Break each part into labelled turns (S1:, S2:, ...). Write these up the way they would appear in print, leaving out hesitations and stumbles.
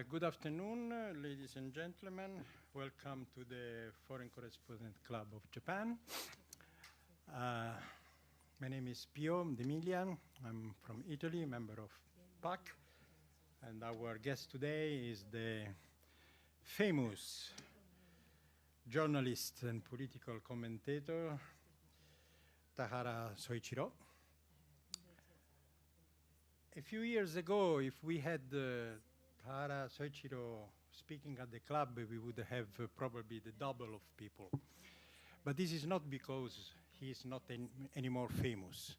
S1: Good afternoon, ladies and gentlemen. Welcome to the Foreign Correspondent Club of Japan. My name is Pio D'Emilian. I'm from Italy, member of PAC. And our guest today is the famous journalist and political commentator,田原総一朗. A few years ago, if we had田原総一朗speaking at the club, we would have probably the double of people. But this is not because he is not any more famous.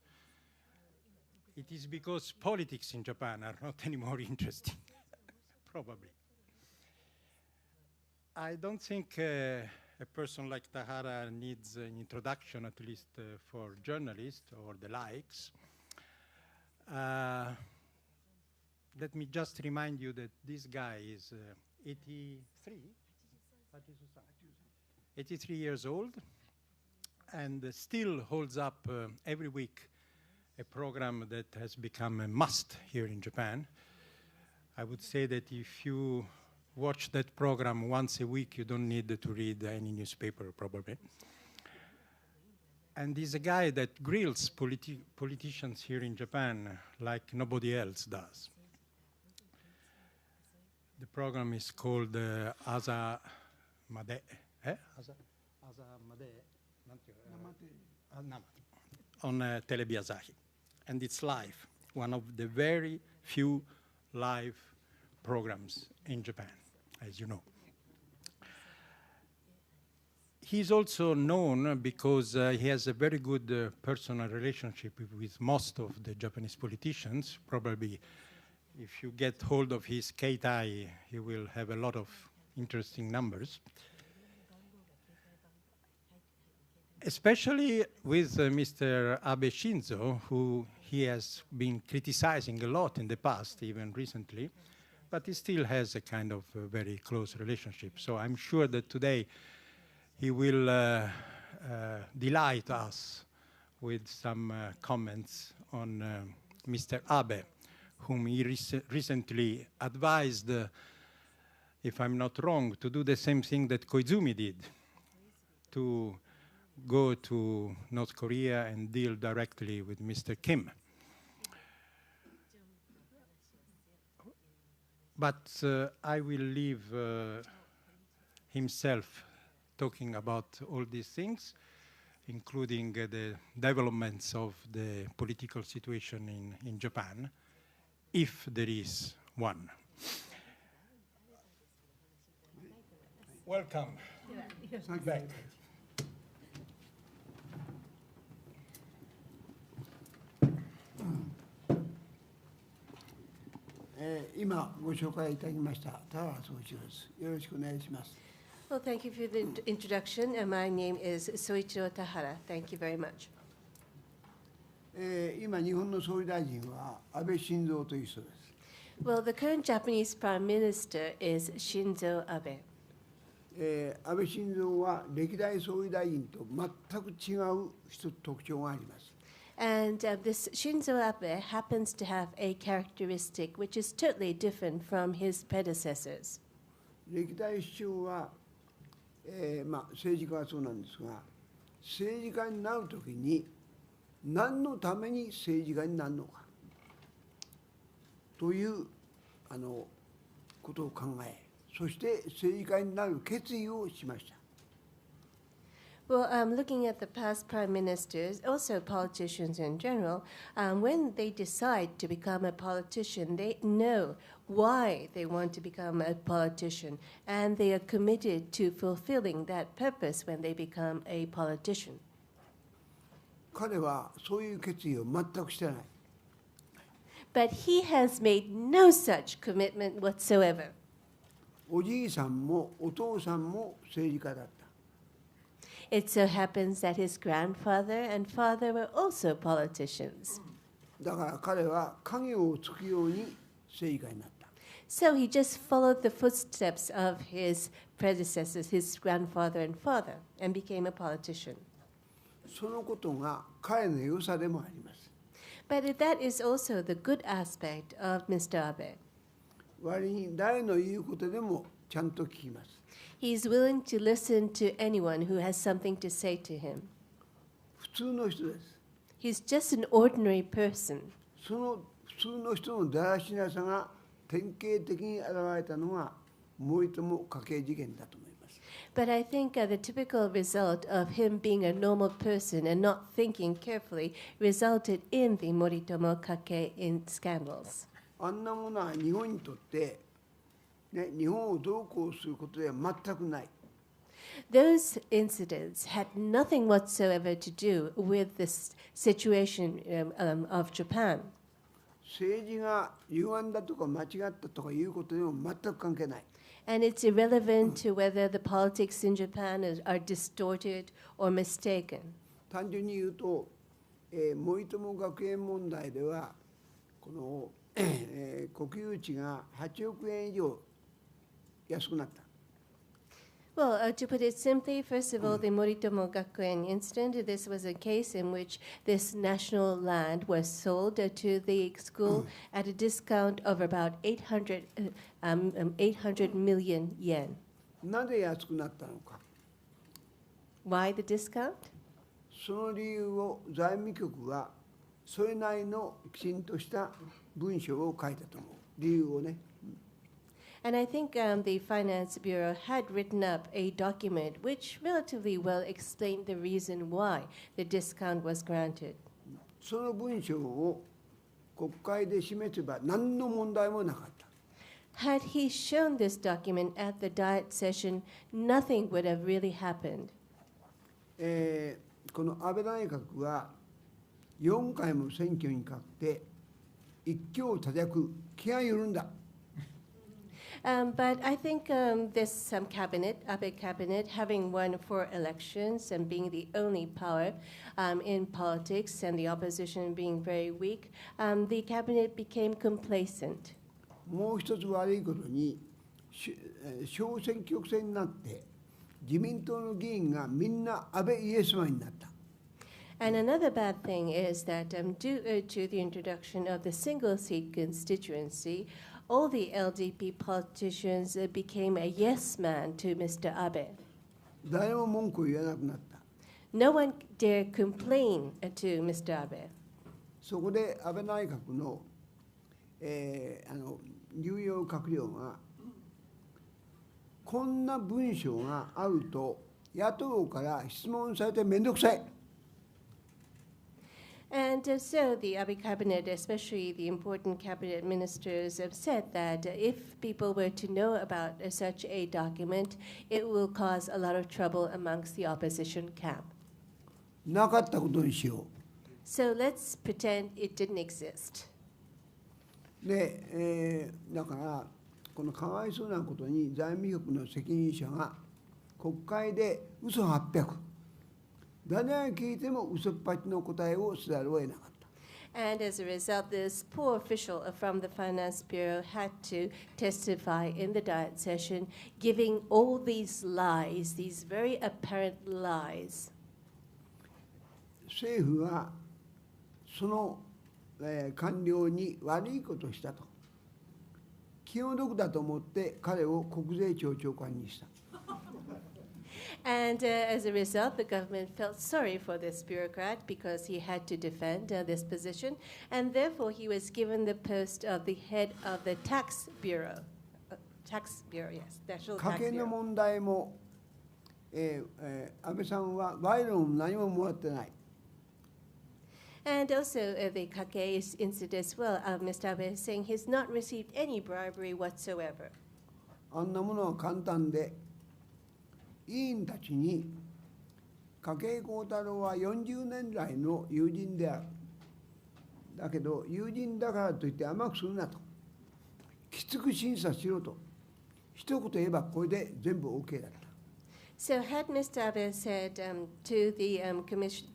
S1: It is because politics in Japan are not any more interesting, probably. I don't think a person like Tahara needs an introduction, at least for journalists or the likes. Let me just remind you that this guy is 83 years old and still holds up every week a program that has become a must here in Japan. I would say that if you watch that program once a week, you don't need to read any newspaper, probably. And he's a guy that grills politicians here in Japan like nobody else does. The program is called Asa Made. Asa Made. On Telebi Asahi. And it's live, one of the very few live programs in Japan, as you know. He's also known because he has a very good personal relationship with most of the Japanese politicians. Probably if you get hold of his keitai, he will have a lot of interesting numbers. Especially with Mr. Abe Shinzo, who he has been criticizing a lot in the past, even recently, but he still has a kind of very close relationship. So I'm sure that today he will delight us with some comments on Mr. Abe, whom he recently advised, if I'm not wrong, to do the same thing that Koizumi did, to go to North Korea and deal directly with Mr. Kim. But I will leave himself talking about all these things, including the developments of the political situation in Japan, if there is one. Welcome back.
S2: 今ご紹介いただきました田原総一郎です。よろしくお願いします。
S3: Well, thank you for the introduction. My name is Soichiro Tahara. Thank you very much.
S2: 今日本の総理大臣は安倍晋三という人です。
S3: Well, the current Japanese Prime Minister is Shinzo Abe.
S2: 安倍晋三は歴代総理大臣と全く違う一つ特徴があります。
S3: And this Shinzo Abe happens to have a characteristic which is totally different from his predecessors.
S2: 歴代首相は、政治家はそうなんですが、政治家になるときに何のために政治家になるのかということを考え、そして政治家になる決意をしました。
S3: Well, looking at the past prime ministers, also politicians in general, when they decide to become a politician, they know why they want to become a politician, and they are committed to fulfilling that purpose when they become a politician.
S2: 彼はそういう決意を全くしてない。
S3: But he has made no such commitment whatsoever.
S2: おじいさんもお父さんも政治家だった。
S3: It so happens that his grandfather and father were also politicians.
S2: だから彼は影をつくように政治家になった。
S3: So he just followed the footsteps of his predecessors, his grandfather and father, and became a politician.
S2: そのことが彼の良さでもあります。
S3: But that is also the good aspect of Mr. Abe.
S2: 割に誰の言うことでもちゃんと聞きます。
S3: He's willing to listen to anyone who has something to say to him.
S2: 普通の人です。
S3: He's just an ordinary person.
S2: その普通の人のだらしなさが典型的に現れたのが森友家系事件だと思います。
S3: But I think the typical result of him being a normal person and not thinking carefully resulted in the Moritomo Kake in scandals.
S2: あんなものは日本にとって、ね、日本をどうこうすることでは全くない。
S3: Those incidents had nothing whatsoever to do with this situation of Japan.
S2: 政治が歪んだとか間違ったとかいうことでも全く関係ない。
S3: And it's irrelevant to whether the politics in Japan are distorted or mistaken.
S2: 単純に言うと、森友学園問題ではこの、国有地が8億円以上安くなった。
S3: Well, to put it simply, first of all, the Moritomo Gakuen incident, this was a case in which this national land was sold to the school at a discount of about 800 million yen.
S2: なぜ安くなったのか。
S3: Why the discount?
S2: その理由を財務局はそれなりのきちんとした文章を書いたと思う。理由をね。
S3: And I think the Finance Bureau had written up a document which relatively well explained the reason why the discount was granted.
S2: その文章を国会で示せば何の問題もなかった。
S3: Had he shown this document at the Diet session, nothing would have really happened.
S2: この安倍内閣は4回も選挙に勝って一強多弱、気が緩んだ。
S3: But I think this cabinet, Abe cabinet, having won 4 elections and being the only power in politics and the opposition being very weak, the cabinet became complacent.
S2: もう一つ悪いことに、小選挙区制になって自民党の議員がみんな安倍イエスマンになった。
S3: And another bad thing is that due to the introduction of the single seat constituency, all the LDP politicians became a yes man to Mr. Abe.
S2: 誰も文句を言わなくなった。
S3: No one dare complain to Mr. Abe.
S2: そこで安倍内閣の、重要閣僚がこんな文章があると野党から質問されてめんどくさい。
S3: And so the Abe cabinet, especially the important cabinet ministers, have said that if people were to know about such a document, it will cause a lot of trouble amongst the opposition camp.
S2: なかったことにしよ
S3: So let's pretend it didn't exist.
S2: う。で、だからこのかわいそうなことに財務局の責任者が国会で嘘800。誰が聞いても嘘っぱちの答えをせざるを得なかった。
S3: And as a result, this poor official from the Finance Bureau had to testify in the Diet session, giving all these lies, these very apparent lies.
S2: 政府はその、官僚に悪いことをしたと。気の毒だと思って彼を国税庁長官にした。
S3: And as a result, the government felt sorry for this bureaucrat because he had to defend this position, and therefore he was given the post of the head of the tax bureau. Tax bureau, yes, National
S2: 家
S3: Tax
S2: 計の
S3: Bureau.
S2: 問題も、安倍さんは賄賂も何ももらってない。
S3: And also the Kake incident as well. Mr. Abe is saying he's not received any bribery whatsoever.
S2: あんなものは簡単で、委員たちに筧幸太郎は40年来の友人である。だけど友人だからといって甘くするなと。きつく審査しろと。一言言えばこれで全部 OK だった。
S3: So had Mr. Abe said to the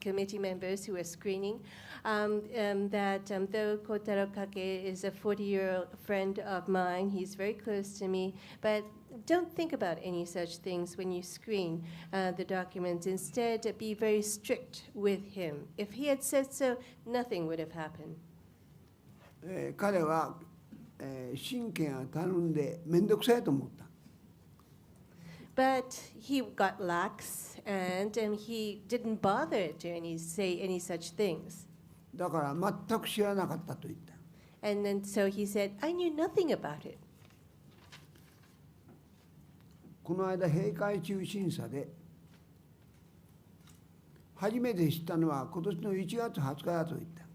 S3: committee members who were screening that though Kotaro Kake is a 40-year friend of mine, he's very close to me, but don't think about any such things when you screen the documents. Instead, be very strict with him. If he had said so, nothing would have happened.
S2: 彼は神経がたるんで面倒くさいと思った。
S3: But he got lax, and he didn't bother to say any such things.
S2: だから全く知らなかったと言った。
S3: And then so he said, I knew nothing about it.
S2: この間閉会中審査で初めて知ったのは今年の1月20日だと言った。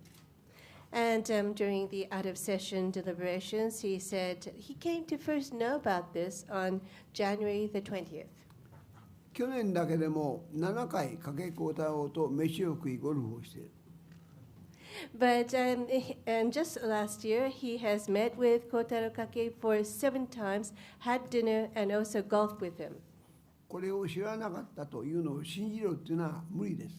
S3: And during the out-of-session deliberations, he said he came to first know about this on January the 20th.
S2: 去年だけでも7回加計幸太郎と飯を食いゴルフをしている。
S3: But and just last year, he has met with Kotaro Kake for 7 times, had dinner, and also golfed with him.
S2: これを知らなかったというのを信じろっていうのは無理です。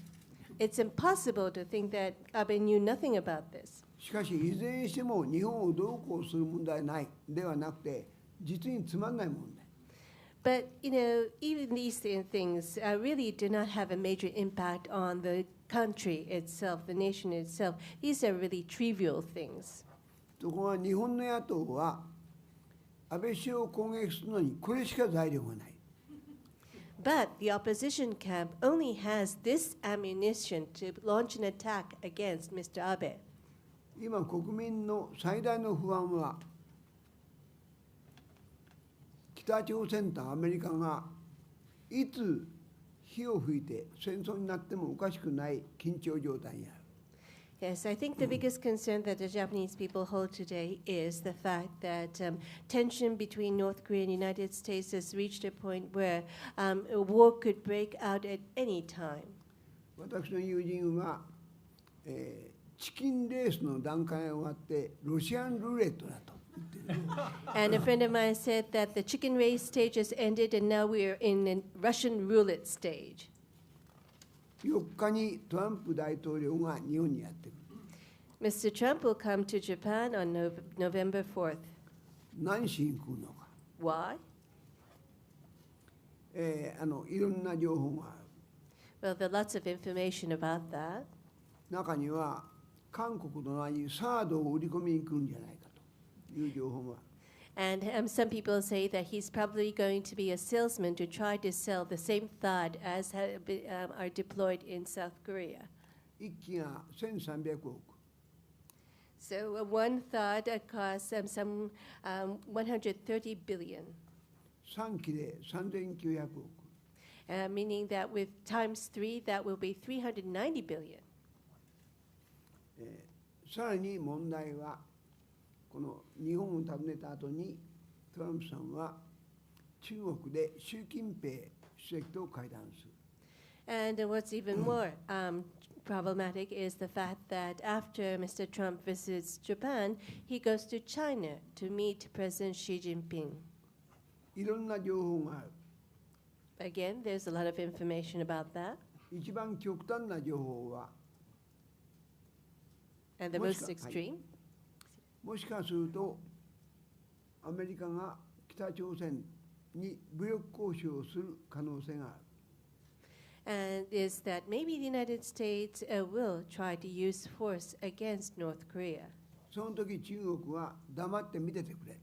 S3: It's impossible to think that Abe knew nothing about this.
S2: しかしいずれにしても日本をどうこうする問題ないではなくて実につまんない問題。
S3: But, even these things really do not have a major impact on the country itself, the nation itself. These are really trivial things.
S2: ところが日本の野党は安倍首相を攻撃するのにこれしか材料がない。
S3: But the opposition camp only has this ammunition to launch an attack against Mr. Abe.
S2: 今国民の最大の不安は北朝鮮とアメリカがいつ火を吹いて戦争になってもおかしくない緊張状態にある。
S3: Yes, I think the biggest concern that the Japanese people hold today is the fact that tension between North Korea and the United States has reached a point where a war could break out at any time.
S2: 私の友人は、チキンレースの段階が終わってロシアンルーレットだと言ってる。
S3: And a friend of mine said that the chicken race stage has ended and now we are in a Russian roulette stage.
S2: 4日にトランプ大統領が日本にやってくる。
S3: Mr. Trump will come to Japan on November 4th.
S2: 何しに来るのか。
S3: Why?
S2: いろんな情報がある。
S3: Well, there are lots of information about that.
S2: 中には韓国の名にサードを売り込みに来るんじゃないかという情報がある。
S3: And some people say that he's probably going to be a salesman to try to sell the same THAAD as are deployed in South Korea.
S2: 1機が1300億。
S3: So one THAAD costs some 130 billion.
S2: 3機で3900億。
S3: Meaning that with times 3, that will be 390 billion.
S2: さらに問題はこの日本を訪ねた後にトランプさんは中国で習近平主席と会談する。
S3: And what's even more problematic is the fact that after Mr. Trump visits Japan, he goes to China to meet President Xi Jinping.
S2: いろんな情報がある。
S3: Again, there's a lot of information about that.
S2: 一番極端な情報は
S3: And the most extreme?
S2: もしかするとアメリカが北朝鮮に武力行使をする可能性がある。
S3: And is that maybe the United States will try to use force against North Korea.
S2: その時中国は黙って見ててくれ。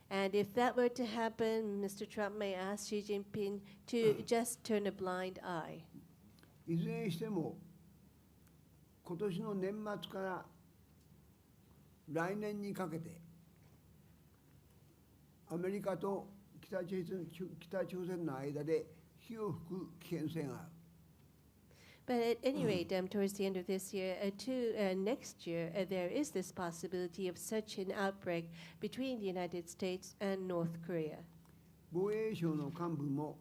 S3: And if that were to happen, Mr. Trump may ask Xi Jinping to just turn a blind eye.
S2: いずれにしても今年の年末から来年にかけてアメリカと北朝鮮の間で火を吹く危険性がある。
S3: But at any rate, towards the end of this year to next year, there is this possibility of such an outbreak between the United States and North Korea.
S2: 防衛省の幹部も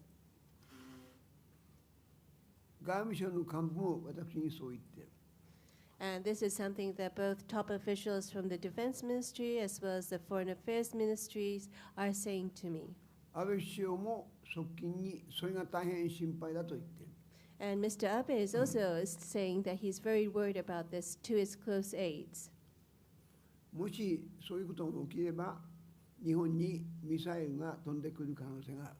S2: 外務省の幹部も私にそう言っている。
S3: And this is something that both top officials from the Defense Ministry as well as the Foreign Affairs Ministries are saying to me.
S2: 安倍首相も側近にそれが大変心配だと言っている。
S3: And Mr. Abe is also saying that he's very worried about this to his close aides.
S2: もしそういうことが起きれば日本にミサイルが飛んでくる可能性がある。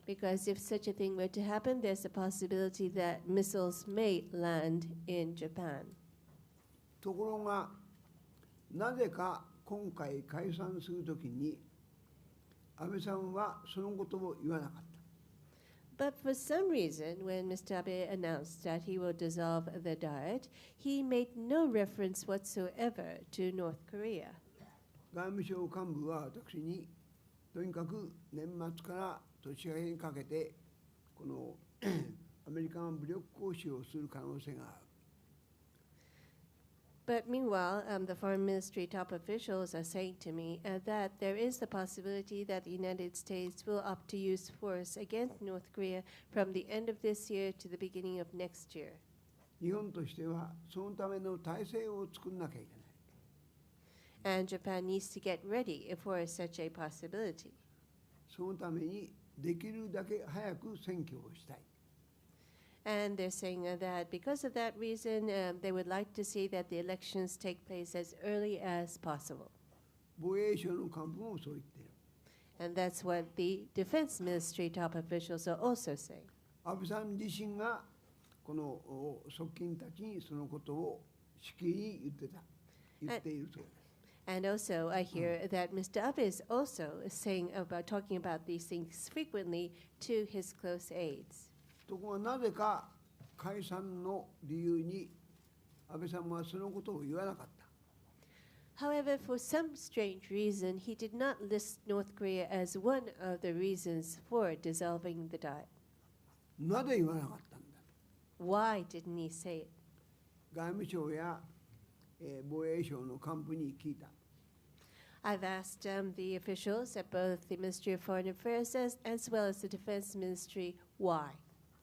S3: Because if such a thing were to happen, there's a possibility that missiles may land in Japan.
S2: ところがなぜか今回解散するときに安倍さんはそのことを言わなかった。
S3: But for some reason, when Mr. Abe announced that he will dissolve the Diet, he made no reference whatsoever to North Korea.
S2: 外務省幹部は私にとにかく年末から年明けにかけてこのアメリカが武力行使をする可能性がある。
S3: But meanwhile, the foreign ministry top officials are saying to me that there is the possibility that the United States will opt to use force against North Korea from the end of this year to the beginning of next year.
S2: 日本としてはそのための体制を作らなきゃいけない。
S3: And Japan needs to get ready for such a possibility.
S2: そのためにできるだけ早く選挙をしたい。
S3: And they're saying that because of that reason, they would like to see that the elections take place as early as possible.
S2: 防衛省の幹部もそう言っている。
S3: And that's what the defense ministry top officials are also saying.
S2: 安倍さん自身がこの側近たちにそのことをしきりに言っているそうです。
S3: And also, I hear that Mr. Abe is also talking about these things frequently to his close aides.
S2: ところがなぜか解散の理由に安倍さんはそのことを言わなかった。
S3: However, for some strange reason, he did not list North Korea as one of the reasons for dissolving the Diet.
S2: なぜ言わなかったんだ。
S3: Why didn't he say it?
S2: 外務省や、防衛省の幹部に聞いた。
S3: I've asked the officials at both the Ministry of Foreign Affairs as well as the Defense Ministry why.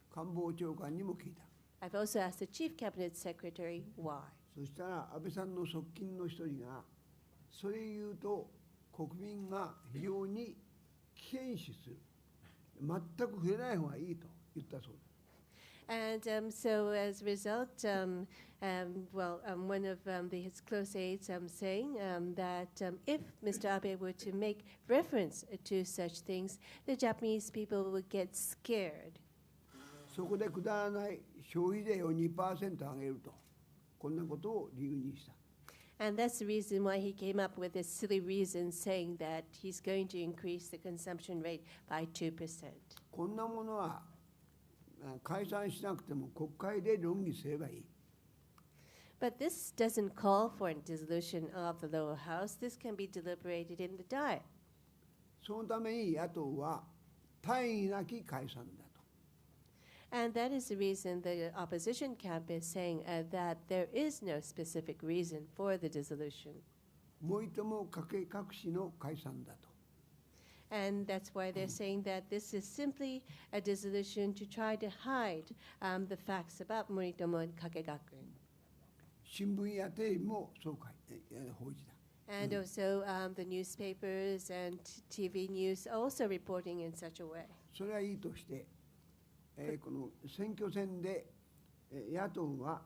S2: 官房長官にも聞いた。
S3: I've also asked the Chief Cabinet Secretary why.
S2: そしたら安倍さんの側近の一人がそれ言うと国民が非常に危険視する。全く触れない方がいいと言ったそうです。
S3: And so as a result, one of his close aides saying that if Mr. Abe were to make reference to such things, the Japanese people would get scared.
S2: そこでくだらない消費税を 2% 上げると、こんなことを理由にした。
S3: And that's the reason why he came up with this silly reason saying that he's going to increase the consumption rate by 2%.
S2: こんなものは解散しなくても国会で論議すればいい。
S3: But this doesn't call for a dissolution of the lower house. This can be deliberated in the Diet.
S2: そのために野党は大義なき解散だと。
S3: And that is the reason the opposition camp is saying that there is no specific reason for the dissolution.
S2: 森友家計隠しの解散だと。
S3: And that's why they're saying that this is simply a dissolution to try to hide the facts about Moritomo and Kakegakuen.
S2: 新聞やテレビもそう報じた。
S3: And also the newspapers and TV news are also reporting in such a way.
S2: それはいいとして、この選挙戦で野党は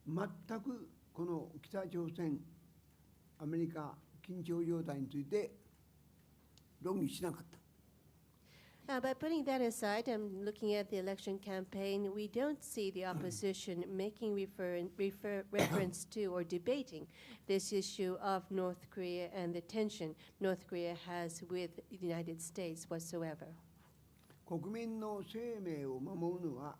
S2: 全くこの北朝鮮、アメリカ緊張状態について論議しなかった。
S3: But putting that aside, I'm looking at the election campaign. We don't see the opposition making reference to or debating this issue of North Korea and the tension North Korea has with the United States whatsoever.
S2: 国民の生命を守るのは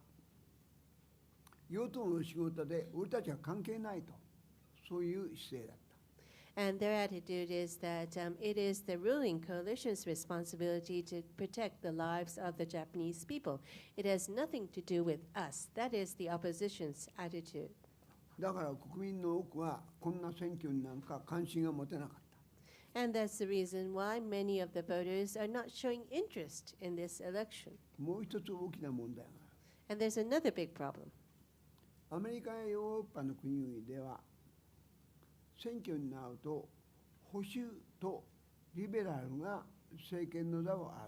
S2: 与党の仕事で俺たちは関係ないと、そういう姿勢だった。
S3: And their attitude is that it is the ruling coalition's responsibility to protect the lives of the Japanese people. It has nothing to do with us. That is the opposition's attitude.
S2: だから国民の多くはこんな選挙になんか関心が持てなかった。
S3: And that's the reason why many of the voters are not showing interest in this election.
S2: もう一つ大きな問題がある。
S3: And there's another big problem.
S2: アメリカやヨーロッパの国々では選挙になると保守とリベラルが政権の座を争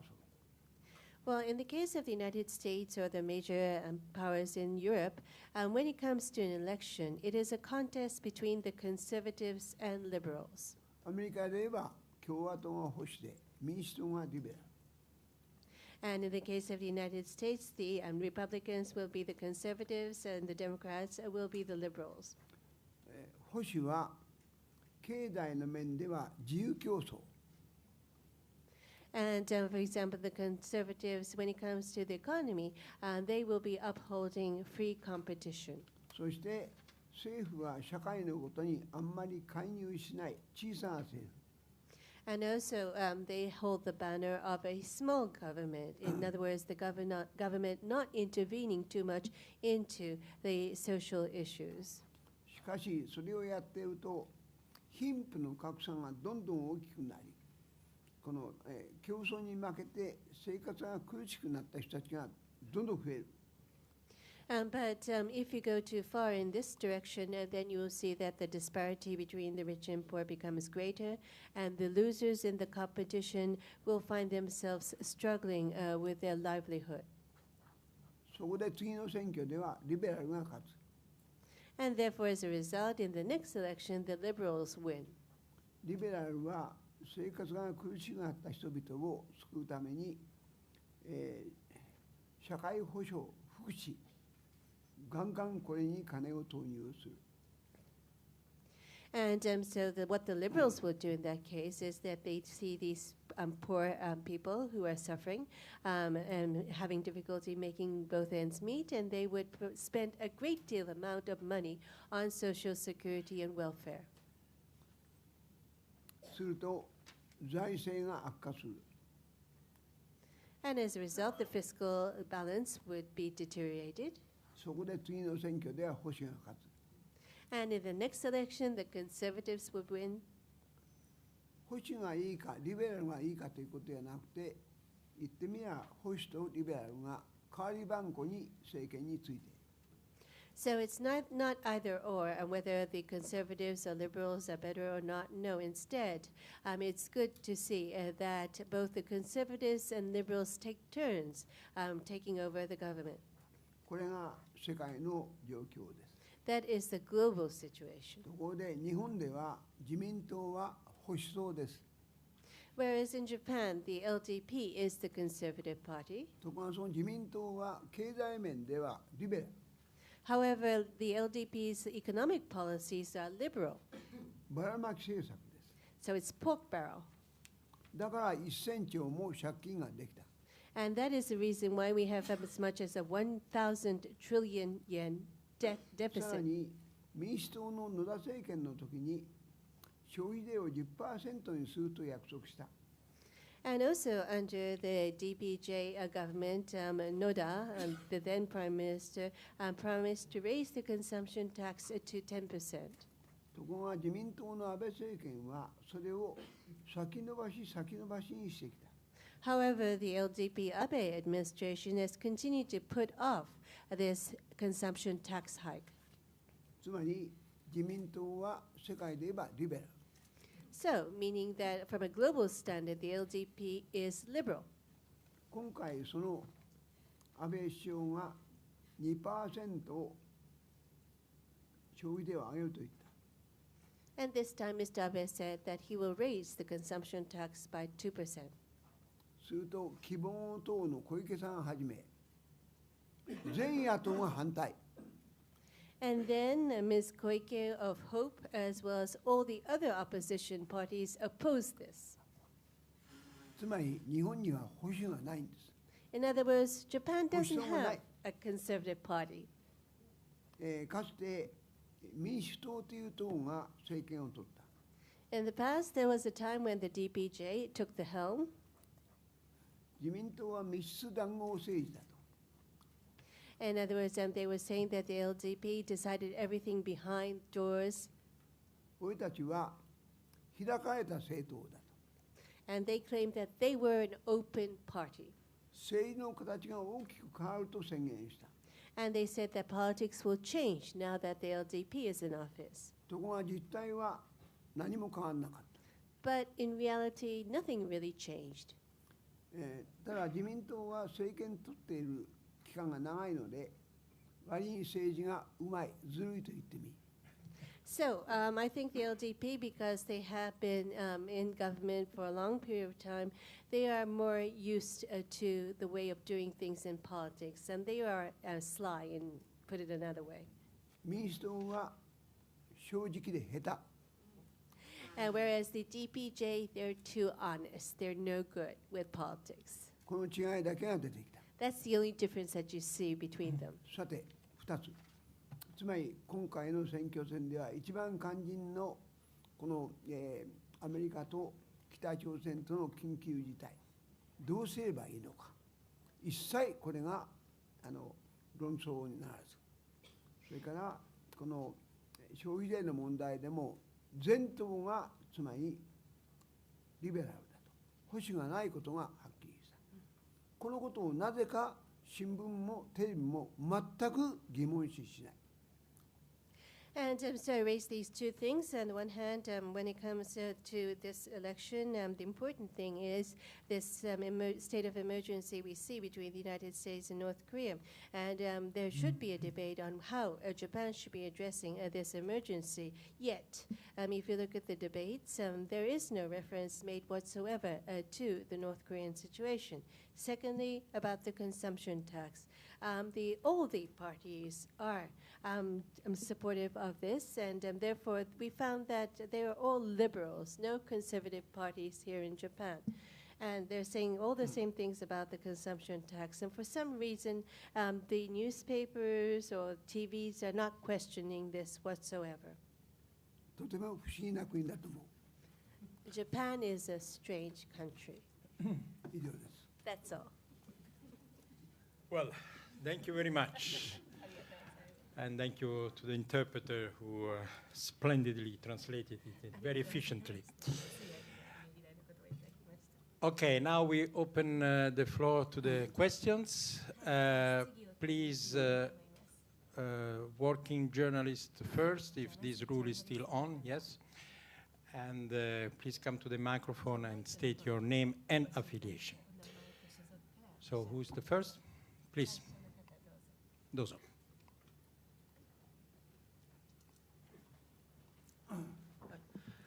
S2: う。
S3: Well, in the case of the United States or the major powers in Europe, when it comes to an election, it is a contest between the conservatives and liberals.
S2: アメリカで言えば共和党が保守で民主党がリベラル。
S3: And in the case of the United States, the Republicans will be the conservatives and the Democrats will be the liberals.
S2: 保守は経済の面では自由競争。
S3: And for example, the conservatives, when it comes to the economy, they will be upholding free competition.
S2: そして政府は社会のことにあんまり介入しない小さな政府。
S3: And also, they hold the banner of a small government. In other words, the government not intervening too much into the social issues.
S2: しかしそれをやっていると貧富の格差がどんどん大きくなり、この、競争に負けて生活が苦しくなった人たちがどんどん増える。
S3: But if you go too far in this direction, then you will see that the disparity between the rich and poor becomes greater, and the losers in the competition will find themselves struggling with their livelihood.
S2: そこで次の選挙ではリベラルが勝つ。
S3: And therefore, as a result, in the next election, the liberals win.
S2: リベラルは生活が苦しくなった人々を救うために、社会保障、福祉、ガンガンこれに金を投入する。
S3: And so what the liberals will do in that case is that they see these poor people who are suffering and having difficulty making both ends meet, and they would spend a great deal amount of money on social security and welfare.
S2: すると財政が悪化する。
S3: And as a result, the fiscal balance would be deteriorated.
S2: そこで次の選挙では保守が勝つ。
S3: And in the next election, the conservatives would win.
S2: 保守がいいかリベラルがいいかということではなくて、言ってみれば保守とリベラルが代わり番号に政権についている。
S3: So it's not either or, and whether the conservatives or liberals are better or not. No, instead, it's good to see that both the conservatives and liberals take turns taking over the government.
S2: これが世界の状況です。
S3: That is the global situation.
S2: ところで日本では自民党は保守層です。
S3: Whereas in Japan, the LDP is the conservative party.
S2: ところがその自民党は経済面ではリベラル。
S3: However, the LDP's economic policies are liberal.
S2: ばらまき政策です。
S3: So it's pork barrel.
S2: だから1000兆も借金ができた。
S3: And that is the reason why we have as much as a 1,000 trillion yen debt
S2: さら
S3: deficit.
S2: に民主党の野田政権の時に消費税を 10% にすると約束した。
S3: And also under the DPJ government, Noda, the then Prime Minister, promised to raise the consumption tax to 10%.
S2: ところが自民党の安倍政権はそれを先延ばしにしてきた。
S3: However, the LDP Abe administration has continued to put off this consumption tax hike.
S2: つまり自民党は世界で言えばリベラル。
S3: So, meaning that from a global standard, the LDP is liberal.
S2: 今回その安倍首相が 2% を消費税を上げると言った。
S3: And this time, Mr. Abe said that he will raise the consumption tax by 2%.
S2: すると希望党の小池さんをはじめ全野党が反対。
S3: And then Ms. Koike of Hope, as well as all the other opposition parties, opposed this.
S2: つまり日本には保守がないんです。
S3: In other words, Japan doesn't have
S2: 保守がない。
S3: a conservative party.
S2: かつて民主党という党が政権を取った。
S3: In the past, there was a time when the DPJ took the helm.
S2: 自民党は密室談合政治だと。
S3: In other words, they were saying that the LDP decided everything behind doors,
S2: 俺たちは開かれた政党だと。
S3: and they claimed that they were an open party.
S2: 政治の形が大きく変わると宣言した。
S3: And they said that politics will change now that the LDP is in office.
S2: ところが実態は何も変わらなかった。
S3: But in reality, nothing really changed.
S2: ただ自民党は政権取っている期間が長いので割に政治がうまい、ずるいと言ってみ。
S3: So I think the LDP, because they have been in government for a long period of time, they are more used to the way of doing things in politics, and they are sly, and put it another way.
S2: 民主党は正直で下手。
S3: Whereas the DPJ, they're too honest. They're no good with politics.
S2: この違いだけが出てきた。
S3: That's the only difference that you see between them.
S2: さて2つ、つまり今回の選挙戦では一番肝心のこの、アメリカと北朝鮮との緊急事態どうすればいいのか、一切これが論争にならず、それからこの消費税の問題でも全党がつまりリベラルだと保守がないことがはっきりした。このことをなぜか新聞もテレビも全く疑問視しない。
S3: And so I raised these two things. On the one hand, when it comes to this election, the important thing is this state of emergency we see between the United States and North Korea. And there should be a debate on how Japan should be addressing this emergency. Yet, if you look at the debates, there is no reference made whatsoever to the North Korean situation. Secondly, about the consumption tax. All the parties are supportive of this, and therefore we found that they are all liberals, no conservative parties here in Japan. And they're saying all the same things about the consumption tax. And for some reason, the newspapers or TVs are not questioning this whatsoever.
S2: とても不思議な国だと思う。
S3: Japan is a strange country.
S2: 以上です。
S3: That's all.
S1: Well, thank you very much. And thank you to the interpreter who splendidly translated it very efficiently. Okay, now we open the floor to the questions. Please, working journalist first, if this rule is still on, yes. And please come to the microphone and state your name and affiliation. So who's the first? Please. どうぞ。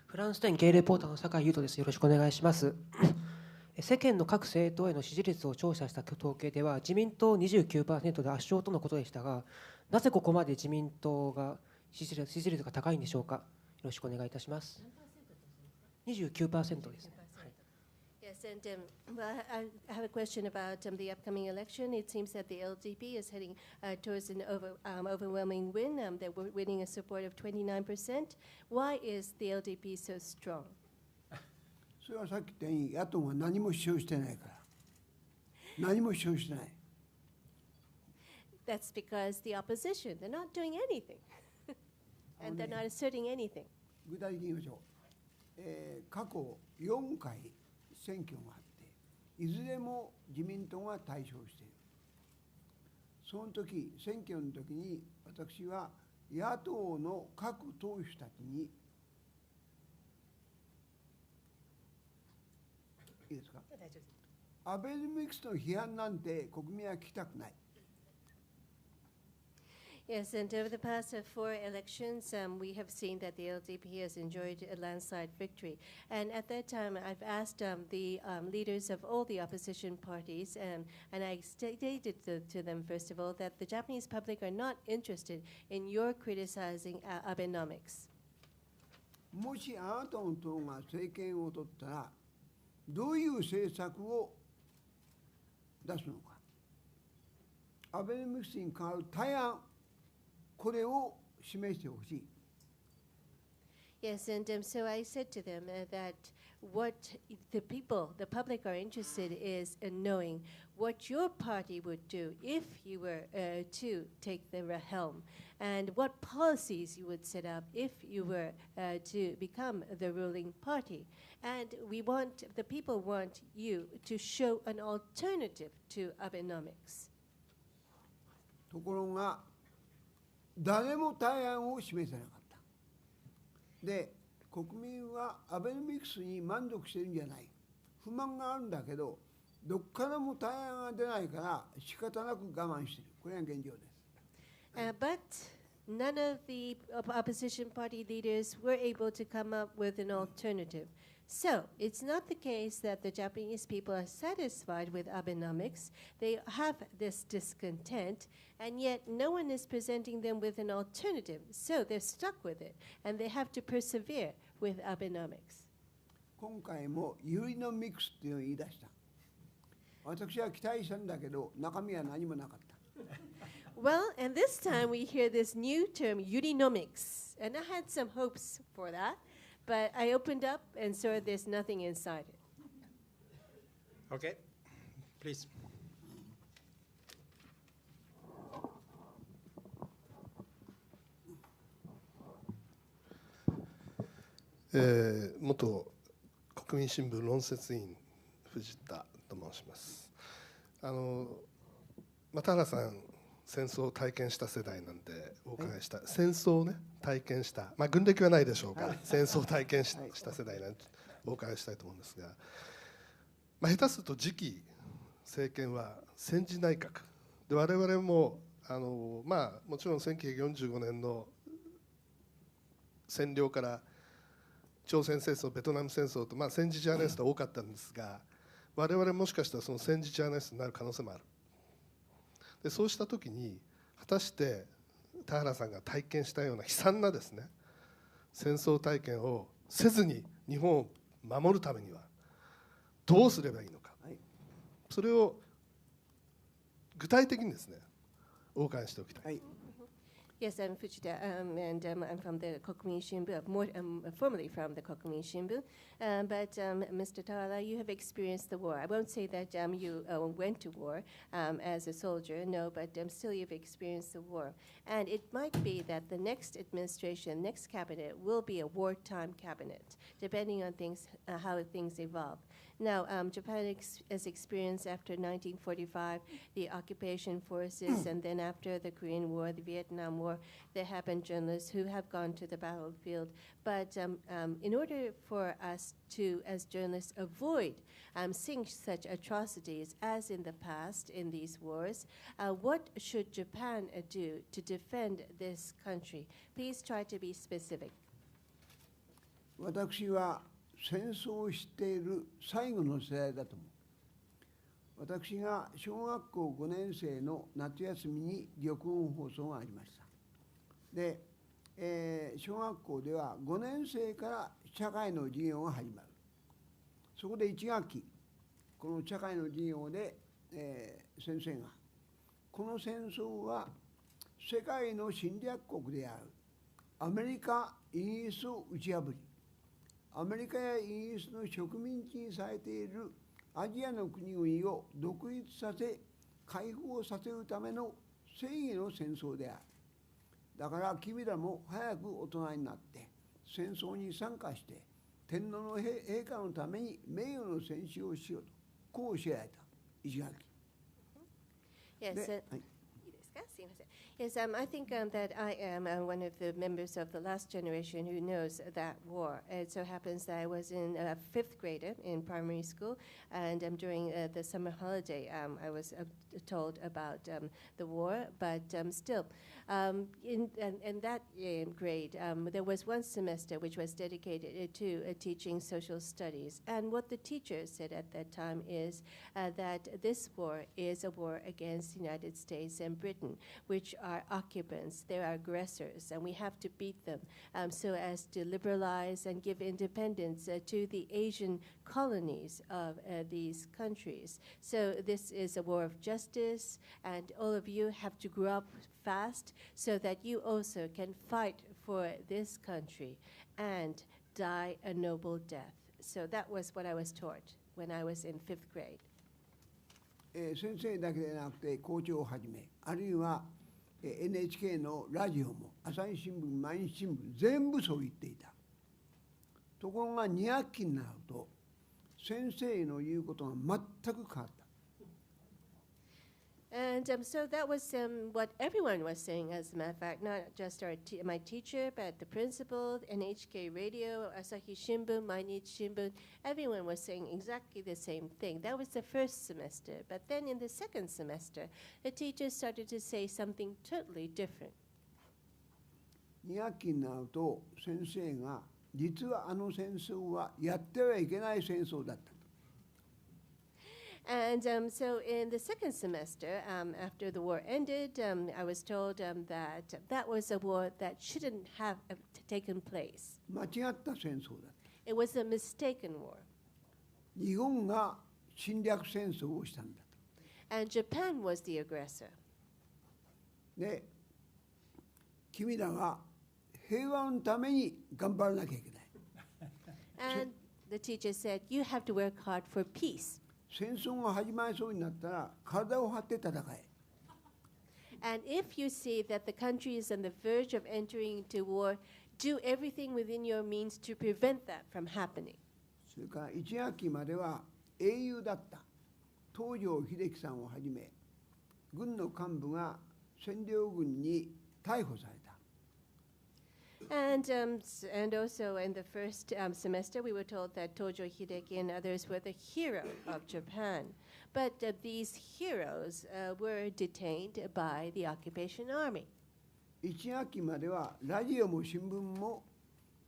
S4: フランス店ゲイレポーターの酒井優斗です。よろしくお願いします。世間の各政党への支持率を調査した統計では自民党 29% で圧勝とのことでしたが、なぜここまで自民党が支持率が高いんでしょうか。よろしくお願いいたします。29% ですね。
S3: Yes, and well, I have a question about the upcoming election. It seems that the LDP is heading towards an overwhelming win. They're winning a support of 29%. Why is the LDP so strong?
S2: それはさっき言ったように野党が何も主張してないから。何も主張してない。
S3: That's because the opposition, they're not doing anything. And they're not asserting anything.
S2: 具体的に言いましょう。過去4回選挙があって、いずれも自民党が大勝している。その時、選挙の時に私は野党の各党首たちに、いいですか、アベノミクスの批判なんて国民は聞きたくない。
S3: Yes, and over the past 4 elections, we have seen that the LDP has enjoyed a landslide victory. And at that time, I've asked the leaders of all the opposition parties, and I stated to them, first of all, that the Japanese public are not interested in your criticizing Abenomics.
S2: もしあなたの党が政権を取ったら、どういう政策を出すのか。アベノミクスに代わる対案、これを示してほしい。
S3: Yes, and so I said to them that what the public are interested is in knowing what your party would do if you were to take the helm, and what policies you would set up if you were to become the ruling party. And the people want you to show an alternative to Abenomics.
S2: ところが、誰も対案を示せなかった。で、国民はアベノミクスに満足してるんじゃない。不満があるんだけど、どっからも対案が出ないから仕方なく我慢している。これが現状です。
S3: But none of the opposition party leaders were able to come up with an alternative. So it's not the case that the Japanese people are satisfied with Abenomics. They have this discontent, and yet no one is presenting them with an alternative. So they're stuck with it, and they have to persevere with Abenomics.
S2: 今回もユリノミクスっていうのを言い出した。私は期待したんだけど、中身は何もなかった。
S3: Well, and this time we hear this new term, Urinomics. And I had some hopes for that, but I opened up and saw there's nothing inside it.
S1: Okay, please.
S5: 元国民新聞論説委員藤田と申します。田原さん戦争を体験した世代なんでお伺いした、戦争をね体験した、軍歴はないでしょうから、戦争を体験した世代なんでお伺いしたいと思うんですが、下手すると次期政権は戦時内閣で、我々ももちろん1945年の占領から朝鮮戦争、ベトナム戦争と、戦時ジャーナリストは多かったんですが、我々もしかしたらその戦時ジャーナリストになる可能性もある。でそうした時に果たして田原さんが体験したような悲惨なですね戦争体験をせずに日本を守るためにはどうすればいいのか、それを具体的にですねお伺いしておきたい。
S3: Yes, I'm Fujita, and I'm from the Kokumin Shimbun, formerly from the Kokumin Shimbun. But Mr. Tawala, you have experienced the war. I won't say that you went to war as a soldier, no, but still you've experienced the war. And it might be that the next administration, next cabinet, will be a wartime cabinet, depending on things, how things evolve. Now, Japan has experienced after 1945 the occupation forces, and then after the Korean War, the Vietnam War, there have been journalists who have gone to the battlefield. But in order for us to, as journalists, avoid seeing such atrocities as in the past in these wars, what should Japan do to defend this country? Please try to be specific.
S2: 私は戦争を知っている最後の世代だと思う。私が小学校5年生の夏休みに玉音放送がありました。で、小学校では5年生から社会の授業が始まる。そこで1学期、この社会の授業で、先生が、この戦争は世界の侵略国であるアメリカ、イギリスを打ち破り、アメリカやイギリスの植民地にされているアジアの国々を独立させ解放させるための正義の戦争である。だから君らも早く大人になって戦争に参加して天皇の陛下のために名誉の戦死をしようとこう教えられた一学期。
S3: Yes. Yes, I think that I am one of the members of the last generation who knows that war. It so happens that I was in fifth grade in primary school, and during the summer holiday, I was told about the war. But still, in that grade, there was one semester which was dedicated to teaching social studies. And what the teacher said at that time is that this war is a war against the United States and Britain, which are occupants, they are aggressors, and we have to beat them so as to liberalize and give independence to the Asian colonies of these countries. So this is a war of justice, and all of you have to grow up fast so that you also can fight for this country and die a noble death. So that was what I was taught when I was in fifth grade.
S2: 先生だけでなくて校長をはじめ、あるいはNHK のラジオも朝日新聞、毎日新聞全部そう言っていた。ところが2学期になると先生の言うことが全く変わった。
S3: And so that was what everyone was saying, as a matter of fact, not just my teacher, but the principal, NHK Radio, Asahi Shimbun, Mainichi Shimbun, everyone was saying exactly the same thing. That was the first semester. But then in the second semester, the teachers started to say something totally different.
S2: 2学期になると先生が実はあの戦争はやってはいけない戦争だった。
S3: And so in the second semester, after the war ended, I was told that that was a war that shouldn't have taken place.
S2: 間違った戦争だ。
S3: It was a mistaken war.
S2: 日本が侵略戦争をしたんだと。
S3: And Japan was the aggressor.
S2: で、君らは平和のために頑張らなきゃいけない。
S3: And the teacher said, you have to work hard for peace.
S2: 戦争が始まりそうになったら体を張って戦え。
S3: And if you see that the country is on the verge of entering into war, do everything within your means to prevent that from happening.
S2: それから1学期までは英雄だった東條英機さんをはじめ軍の幹部が占領軍に逮捕された。
S3: And also in the first semester, we were told that Tojo Hideki and others were the hero of Japan. But these heroes were detained by the occupation army.
S2: 1学期まではラジオも新聞も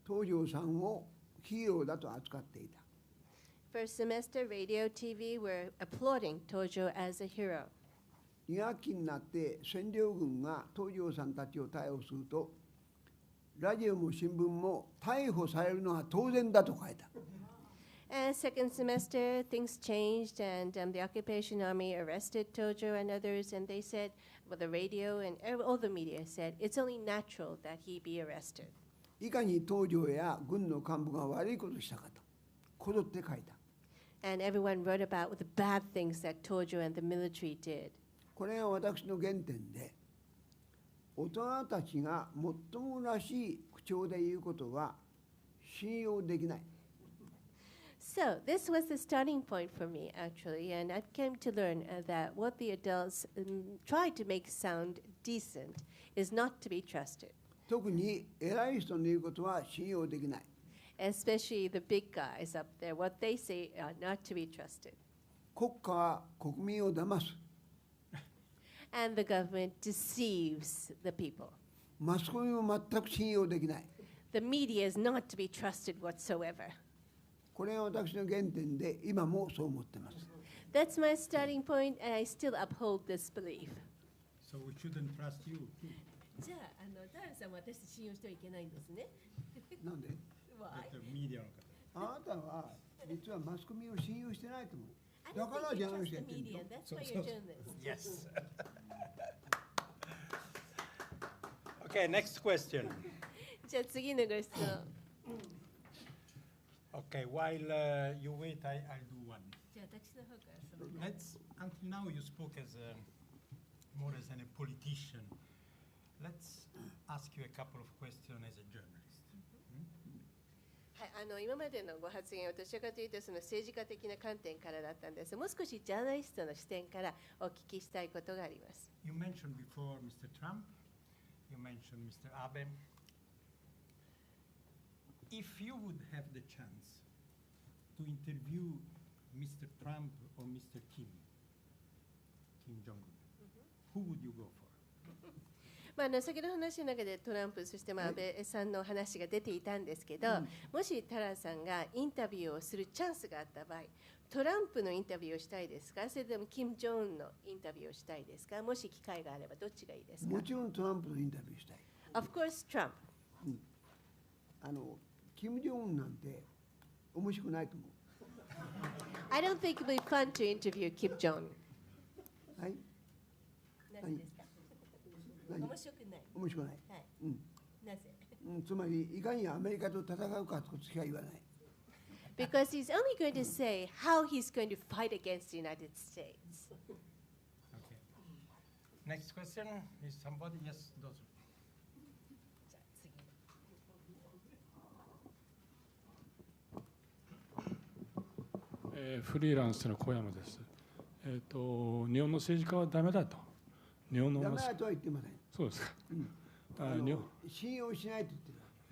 S2: 東條さんをヒーローだと扱っていた。
S3: First semester, radio, TV were applauding Tojo as a hero.
S2: 2学期になって占領軍が東條さんたちを逮捕するとラジオも新聞も逮捕されるのは当然だと書いた。
S3: And second semester, things changed, and the occupation army arrested Tojo and others, and they said, well, the radio and all the media said, it's only natural that he be arrested.
S2: いかに東條や軍の幹部が悪いことしたかとこぞって書いた。
S3: And everyone wrote about the bad things that Tojo and the military did.
S2: これが私の原点で、大人たちがもっともらしい口調で言うことは信用できない。
S3: So this was the starting point for me, actually, and I came to learn that what the adults tried to make sound decent is not to be trusted,
S2: 特に偉い人の言うことは信用できない。
S3: especially the big guys up there. What they say are not to be trusted.
S2: 国家は国民を騙す。
S3: And the government deceives the people.
S2: マスコミも全く信用できない。
S3: The media is not to be trusted whatsoever.
S2: これが私の原点で今もそう思っています。
S3: That's my starting point, and I still uphold this belief.
S1: So we shouldn't trust you.
S3: じゃあ、ダールさんは私信用してはいけないんですね。
S2: なんで
S3: Why?
S1: The media の方。
S2: あなたは実はマスコミを信用してないと思う。だからじゃない人やってるの。
S3: That's why you're doing this.
S1: Yes. Okay, next question.
S3: じゃあ次のご質問。
S1: Okay, while you wait, I'll do one.
S3: じゃあ私の方からその。
S1: Until now you spoke as more as a politician. Let's ask you a couple of questions as a journalist.
S3: はい、今までのご発言はどちらかというとその政治家的な観点からだったんです。もう少しジャーナリストの視点からお聞きしたいことがあります。
S1: You mentioned before Mr. Trump, you mentioned Mr. Abe. If you would have the chance to interview Mr. Trump or Mr. Kim Jong-un, who would you go for?
S3: 先ほどの話の中でトランプ、そして安倍さんの話が出ていたんですけど、もしタラさんがインタビューをするチャンスがあった場合、トランプのインタビューをしたいですか、それともキム・ジョンウンのインタビューをしたいですか、もし機会があればどっちがいいですか。
S2: もちろんトランプのインタビューしたい。
S3: Of course, Trump.
S2: キム・ジョンウンなんて面白くないと思う。
S3: I don't think it would be fun to interview Kim Jong.
S2: はい。
S3: 何ですか。
S2: 何
S3: 面白くない。
S2: 面白くない。
S3: はい。
S2: うん。
S3: なぜ。
S2: つまりいかにアメリカと戦うかとしか言わない。
S3: Because he's only going to say how he's going to fight against the United States.
S1: Okay. Next question is somebody? Yes, those.
S3: じゃあ次。
S6: フリーランスの小山です。日本の政治家はダメだと。日本の
S2: ダメだとは言ってません。
S6: そうですか。
S2: 信用しないと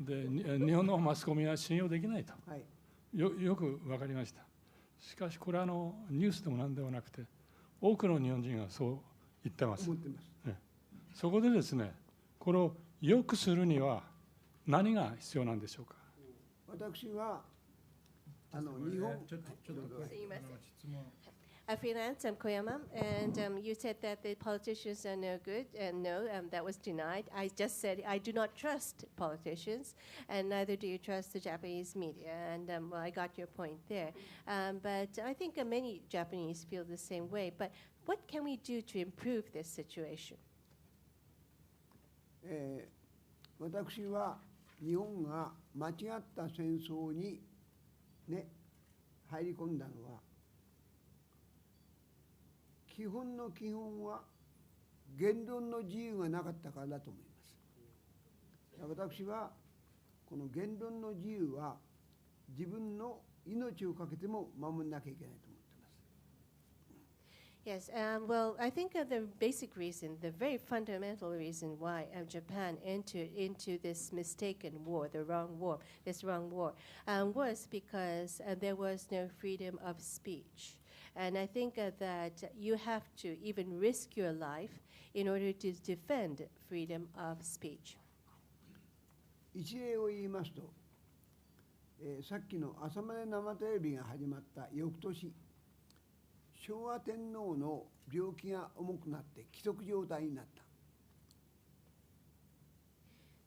S2: 言ってる。
S6: で、日本のマスコミは信用できないと。
S2: はい。
S6: よくわかりました。しかしこれはニュースでも何でもなくて、多くの日本人がそう言ってます。
S2: 思ってます。
S6: そこでですね、これを良くするには何が必要なんでしょうか。
S2: 私は日本
S3: すいません。Freelance, I'm Koyama, and you said that the politicians are no good, and no, that was denied. I just said I do not trust politicians, and neither do you trust the Japanese media, and well, I got your point there. But I think many Japanese feel the same way. But what can we do to improve this situation?
S2: 私は日本が間違った戦争に、ね、入り込んだのは基本の基本は言論の自由がなかったからだと思います。私はこの言論の自由は自分の命を懸けても守らなきゃいけないと思っています。
S3: Yes, well, I think the basic reason, the very fundamental reason why Japan entered into this mistaken war, this wrong war, was because there was no freedom of speech. And I think that you have to even risk your life in order to defend freedom of speech.
S2: 一例を言いますと、さっきの朝まで生テレビが始まった翌年、昭和天皇の病気が重くなって危篤状態になった。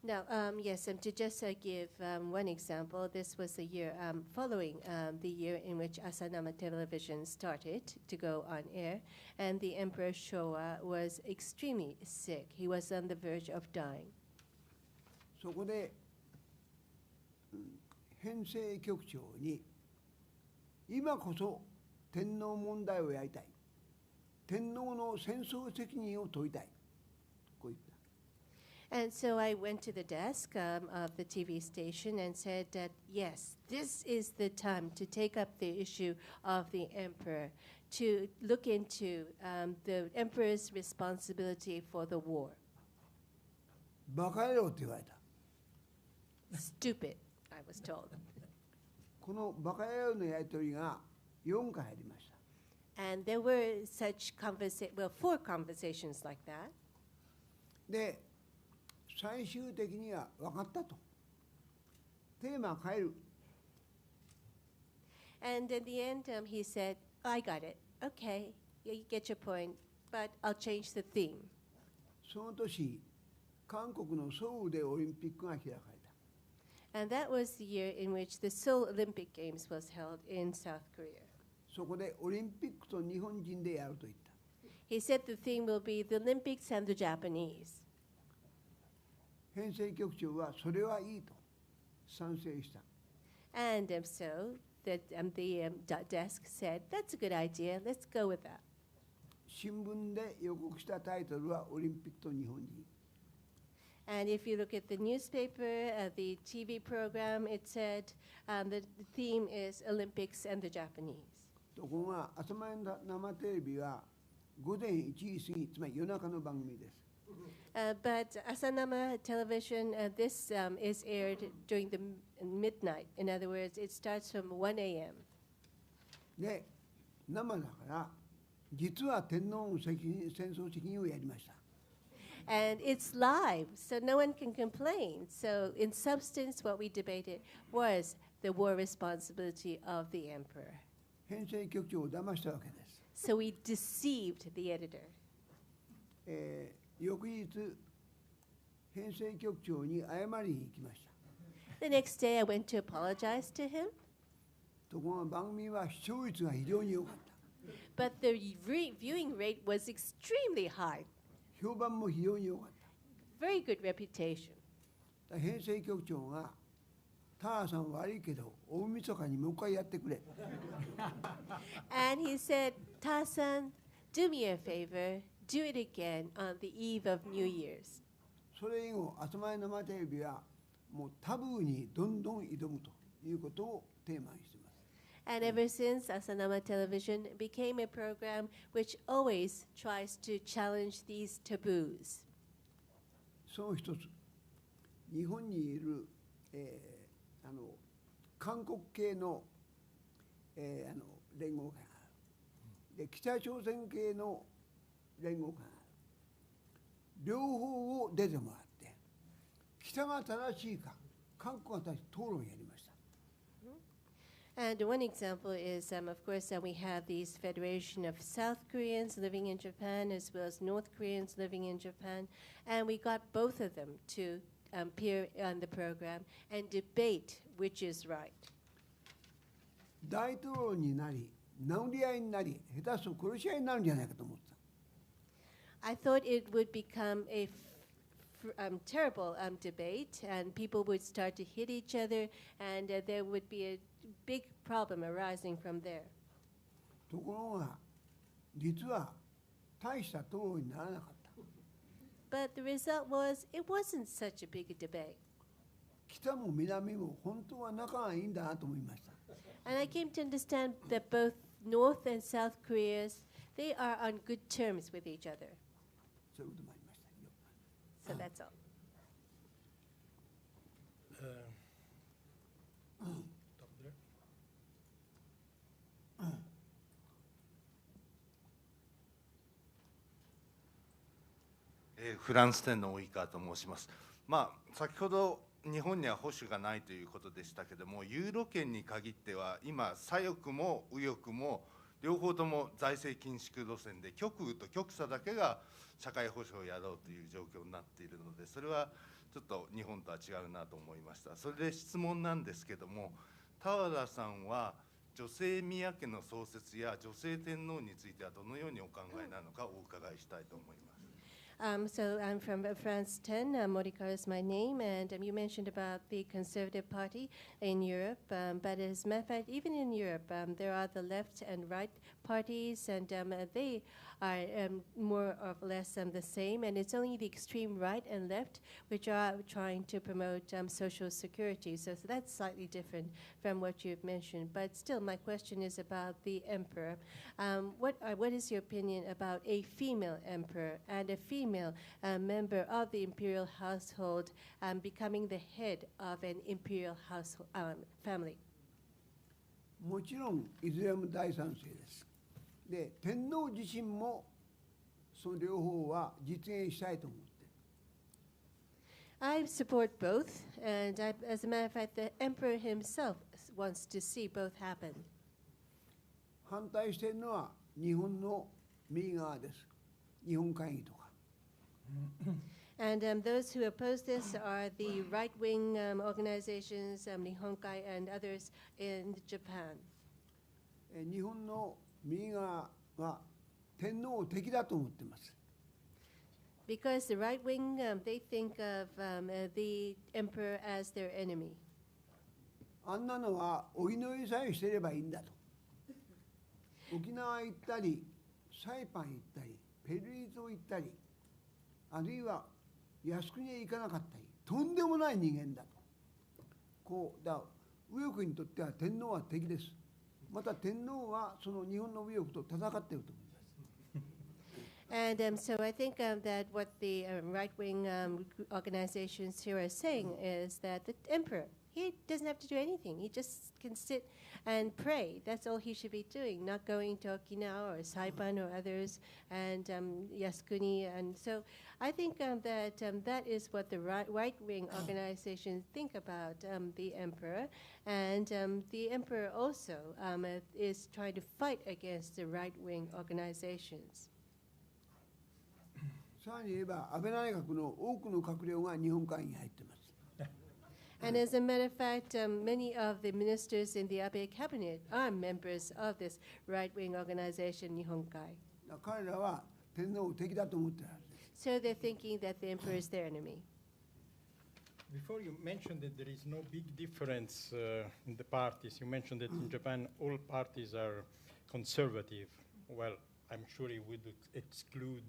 S3: Now, yes, to just give one example, this was the year following the year in which Asanama Television started to go on air, and the Emperor Showa was extremely sick. He was on the verge of dying.
S2: そこで、編成局長に今こそ天皇問題をやりたい。天皇の戦争責任を問いたい。こう言った。
S3: And so I went to the desk of the TV station and said that, yes, this is the time to take up the issue of the emperor, to look into the emperor's responsibility for the war.
S2: バカ野郎って言われた。
S3: Stupid, I was told.
S2: このバカ野郎のやり取りが4回ありました。
S3: And there were such 4 conversations like that.
S2: で、最終的には分かったと。テーマ変える。
S3: And in the end, he said, I got it. Okay, you get your point, but I'll change the theme.
S2: その年、韓国のソウルでオリンピックが開かれた。
S3: And that was the year in which the Seoul Olympic Games was held in South Korea.
S2: そこでオリンピックと日本人でやると言った。
S3: He said the theme will be the Olympics and the Japanese.
S2: 編成局長はそれはいいと賛成した。
S3: And so the desk said, that's a good idea, let's go with that.
S2: 新聞で予告したタイトルはオリンピックと日本人。
S3: And if you look at the newspaper, the TV program, it said the theme is Olympics and the Japanese.
S2: ところが朝まで生テレビは午前1時過ぎ、つまり夜中の番組です。
S3: But Asanama Television, this is aired during the midnight. In other words, it starts from 1 a.m.
S2: で、生だから実は天皇の戦争責任をやりました。
S3: And it's live, so no one can complain. So in substance, what we debated was the war responsibility of the emperor.
S2: 編成局長を騙したわけです。
S3: So we deceived the editor.
S2: 翌日、編成局長に謝りに行きました。
S3: The next day, I went to apologize to him.
S2: ところが番組は視聴率が非常に良かった。
S3: But the viewing rate was extremely high.
S2: 評判も非常に良かった。
S3: Very good reputation.
S2: 編成局長が田原さん悪いけど大晦日にもう一回やってくれ。
S3: And he said, Ta-san, do me a favor, do it again on the eve of New Year's.
S2: それ以後、朝まで生テレビはもうタブーにどんどん挑むということをテーマにしています。
S3: And ever since, Asanama Television became a program which always tries to challenge these taboos.
S2: その一つ、日本にいる、韓国系の、連合会がある。で、北朝鮮系の連合会がある。両方を出てもらって、北が正しいか、韓国が正しい討論をやりました。
S3: And one example is, of course, we have these federation of South Koreans living in Japan as well as North Koreans living in Japan. And we got both of them to appear on the program and debate which is right.
S2: 大統領になり、殴り合いになり、下手すると殺し合いになるんじゃないかと思った。
S3: I thought it would become a terrible debate, and people would start to hit each other, and there would be a big problem arising from there.
S2: ところが、実は大した討論にならなかった。
S3: But the result was, it wasn't such a big debate.
S2: 北も南も本当は仲がいいんだなと思いました。
S3: And I came to understand that both North and South Koreas, they are on good terms with each other.
S2: そういうこともありましたよ。
S3: So that's all.
S1: Stop there.
S7: フランス店の及川と申します。先ほど日本には保守がないということでしたけども、ユーロ圏に限っては今左翼も右翼も両方とも財政緊縮路線で、極右と極左だけが社会保障をやろうという状況になっているので、それはちょっと日本とは違うなと思いました。それで質問なんですけども、田原さんは女性宮家の創設や女性天皇についてはどのようにお考えなのかお伺いしたいと思います。
S3: So I'm from France 10, Morikar is my name, and you mentioned about the Conservative Party in Europe, but as a matter of fact, even in Europe, there are the left and right parties, and they are more or less the same, and it's only the extreme right and left which are trying to promote social security, so that's slightly different from what you've mentioned. But still, my question is about the emperor. What is your opinion about a female emperor and a female member of the imperial household becoming the head of an imperial household family?
S2: もちろんいずれも大賛成です。で、天皇自身もその両方は実現したいと思って。
S3: I support both, and as a matter of fact, the emperor himself wants to see both happen.
S2: 反対しているのは日本の右側です。日本会議とか。
S3: And those who oppose this are the right-wing organizations, Nihonkai and others in Japan.
S2: 日本の右側は天皇を敵だと思っています。
S3: Because the right wing, they think of the emperor as their enemy.
S2: あんなのはお祈りさえしてればいいんだと。沖縄行ったり、サイパン行ったり、ペルー島行ったり、あるいは靖国へ行かなかったり、とんでもない人間だと。こうだ、右翼にとっては天皇は敵です。また天皇はその日本の右翼と戦っていると思います。
S3: And so I think that what the right-wing organizations here are saying is that the emperor, he doesn't have to do anything. He just can sit and pray. That's all he should be doing, not going to Okinawa or Saipan or others, and Yasukuni. And so I think that that is what the right-wing organizations think about the emperor. And the emperor also is trying to fight against the right-wing organizations.
S2: さらに言えば安倍内閣の多くの閣僚が日本会議に入っています。
S3: And as a matter of fact, many of the ministers in the Abe cabinet are members of this right-wing organization, Nihonkai.
S2: 彼らは天皇を敵だと思っているはずです。
S3: So they're thinking that the emperor is their enemy.
S1: Before you mentioned that there is no big difference in the parties, you mentioned that in Japan all parties are conservative. Well, I'm sure you would exclude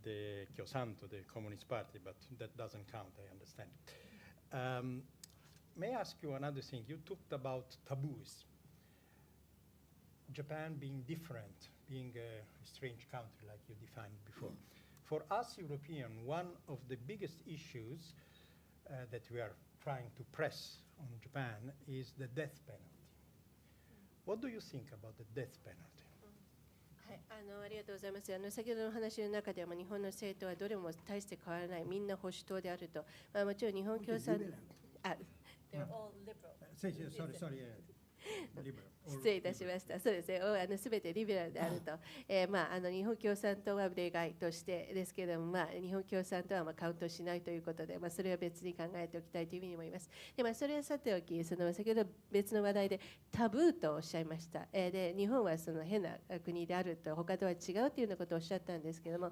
S1: the Kyosanto, the Communist Party, but that doesn't count, I understand. May I ask you another thing? You talked about taboos. Japan being different, being a strange country like you defined before. For us Europeans, one of the biggest issues that we are trying to press on Japan is the death penalty. What do you think about the death penalty?
S3: はい、ありがとうございます。先ほどの話の中では、日本の政党はどれも大して変わらない、みんな保守党であると。もちろん日本共産、they're all liberal.
S1: Sorry.
S3: 失礼いたしました。そうですね。すべてリベラルであると、日本共産党は例外としてですけれども、日本共産党はカウントしないということで、それは別に考えておきたいというふうに思います。で、それはさておき、先ほど別の話題でタブーとおっしゃいました。で、日本はその変な国であると、他とは違うというようなことをおっしゃったんですけれども、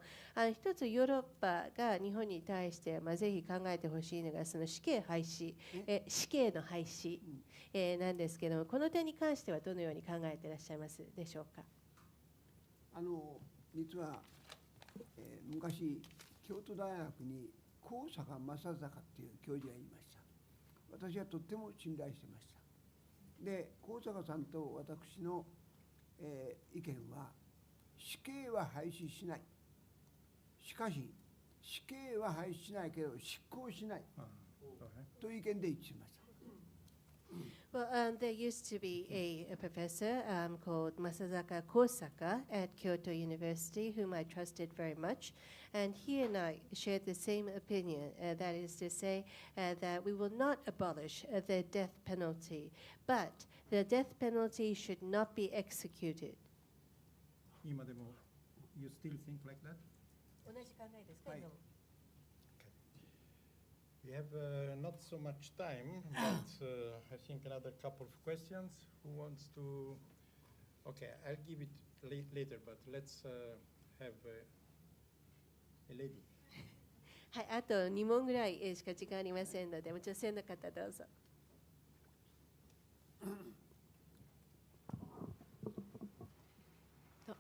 S3: 一つヨーロッパが日本に対して、ぜひ考えてほしいのが、その死刑廃止、死刑の廃止、なんですけれども、この点に関してはどのように考えていらっしゃいますでしょうか。
S2: 実は、昔京都大学に高坂正坂っていう教授がいました。私はとっても信頼してました。で、高坂さんと私の、意見は、死刑は廃止しない。しかし死刑は廃止しないけど執行しないという意見で一致しました。
S3: Well, there used to be a professor called Masazaka Kosaka at Kyoto University, whom I trusted very much, and he and I shared the same opinion, that is to say that we will not abolish the death penalty, but the death penalty should not be executed.
S1: 今でも you still think like that?
S3: 同じ考えですか？
S1: はい。We have not so much time, but I think another couple of questions. Who wants to? Okay, I'll give it later, but let's have a lady.
S3: はい、あと2問ぐらいしか時間ありませんので、女性の方どうぞ。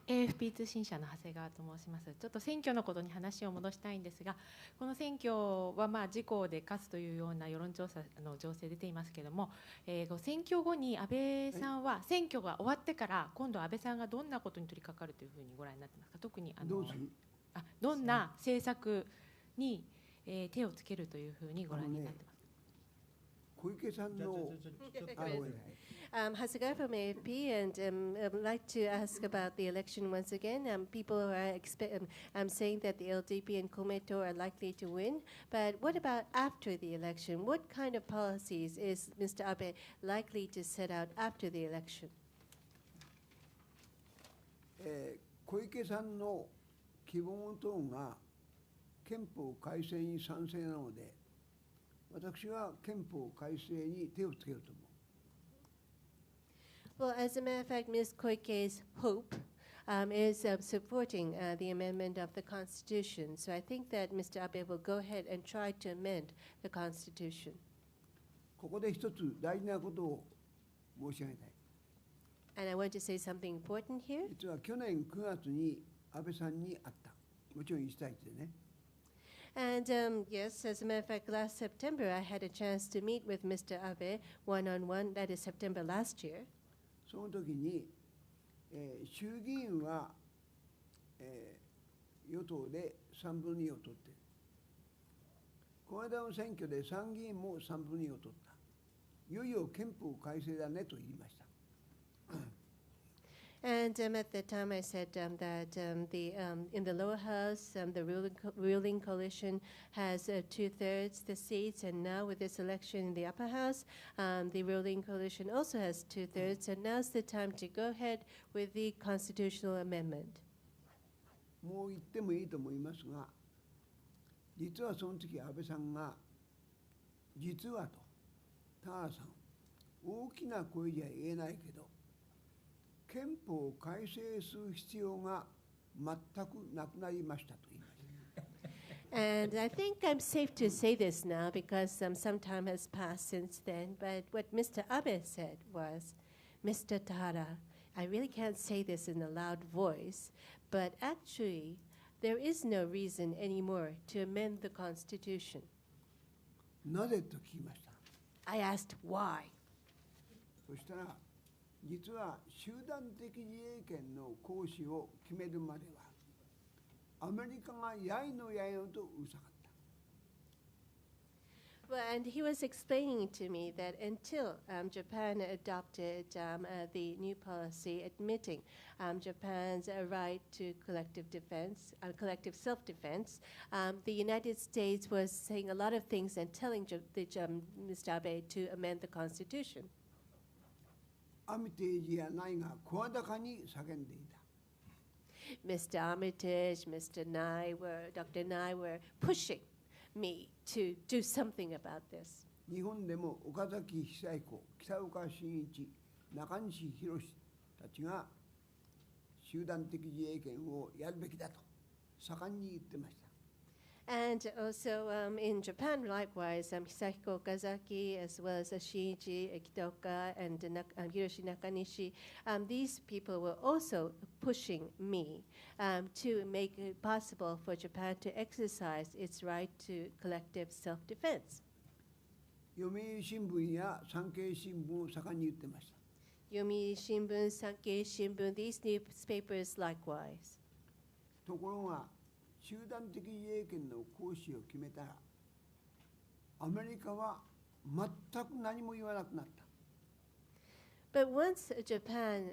S8: AFP 通信社の長谷川と申します。ちょっと選挙のことに話を戻したいんですが、この選挙は自公で勝つというような世論調査の情勢出ていますけれども、選挙後に安倍さんは選挙が終わってから今度安倍さんがどんなことに取り掛かるというふうにご覧になってますか。特にどんな政策に手をつけるというふうにご覧になってますか。
S2: 小池さんの
S3: Hasegawa from AFP, and I'd like to ask about the election once again. People are saying that the LDP and Komeito are likely to win, but what about after the election? What kind of policies is Mr. Abe likely to set out after the election?
S2: 小池さんの希望等が憲法改正に賛成なので、私は憲法改正に手をつけると思う。
S3: Well, as a matter of fact, Ms. Koike's hope is supporting the amendment of the Constitution. So I think that Mr. Abe will go ahead and try to amend the Constitution.
S2: ここで一つ大事なことを申し上げたい。
S3: And I want to say something important here.
S2: 実は去年9月に安倍さんに会った。もちろん1対1でね。
S3: And yes, as a matter of fact, last September I had a chance to meet with Mr. Abe one-on-one. That is September last year.
S2: その時に、衆議院は、与党で3分の2を取っている。この間の選挙で参議院も3分の2を取った。いよいよ憲法改正だねと言いました。
S3: And at the time I said that in the lower house, the ruling coalition has 2/3 the seats, and now with this election in the upper house, the ruling coalition also has 2/3, and now's the time to go ahead with the constitutional amendment.
S2: もう言ってもいいと思いますが、実はその時安倍さんが、実はと、田原さん、大きな声じゃ言えないけど、憲法改正する必要が全くなくなりましたと言いました。
S3: And I think I'm safe to say this now because some time has passed since then. But what Mr. Abe said was, Mr. Tahara, I really can't say this in a loud voice, but actually there is no reason anymore to amend the Constitution.
S2: なぜと聞きました。
S3: I asked why.
S2: そしたら、実は集団的自衛権の行使を決めるまではアメリカがやいのやいのとうるさかった。
S3: Well, and he was explaining to me that until Japan adopted the new policy admitting Japan's right to collective defense, collective self-defense, the United States was saying a lot of things and telling Mr. Abe to amend the Constitution.
S2: アミテージやナイが声高に叫んでいた。
S3: Mr. Armitage, Mr. Dr. Nye were pushing me to do something about this.
S2: 日本でも岡崎久彦、北岡伸一、中西博たちが集団的自衛権をやるべきだと盛んに言ってました。
S3: And also in Japan, likewise, Hisahiko Okazaki, as well as Shinichi Kitaoka and Hiroshi Nakanishi, these people were also pushing me to make it possible for Japan to exercise its right to collective self-defense.
S2: 読売新聞や産経新聞を盛んに言ってました。
S3: Yomiuri Shimbun, Sankei Shimbun, these newspapers likewise.
S2: ところが集団的自衛権の行使を決めたらアメリカは全く何も言わなくなった。
S3: But once Japan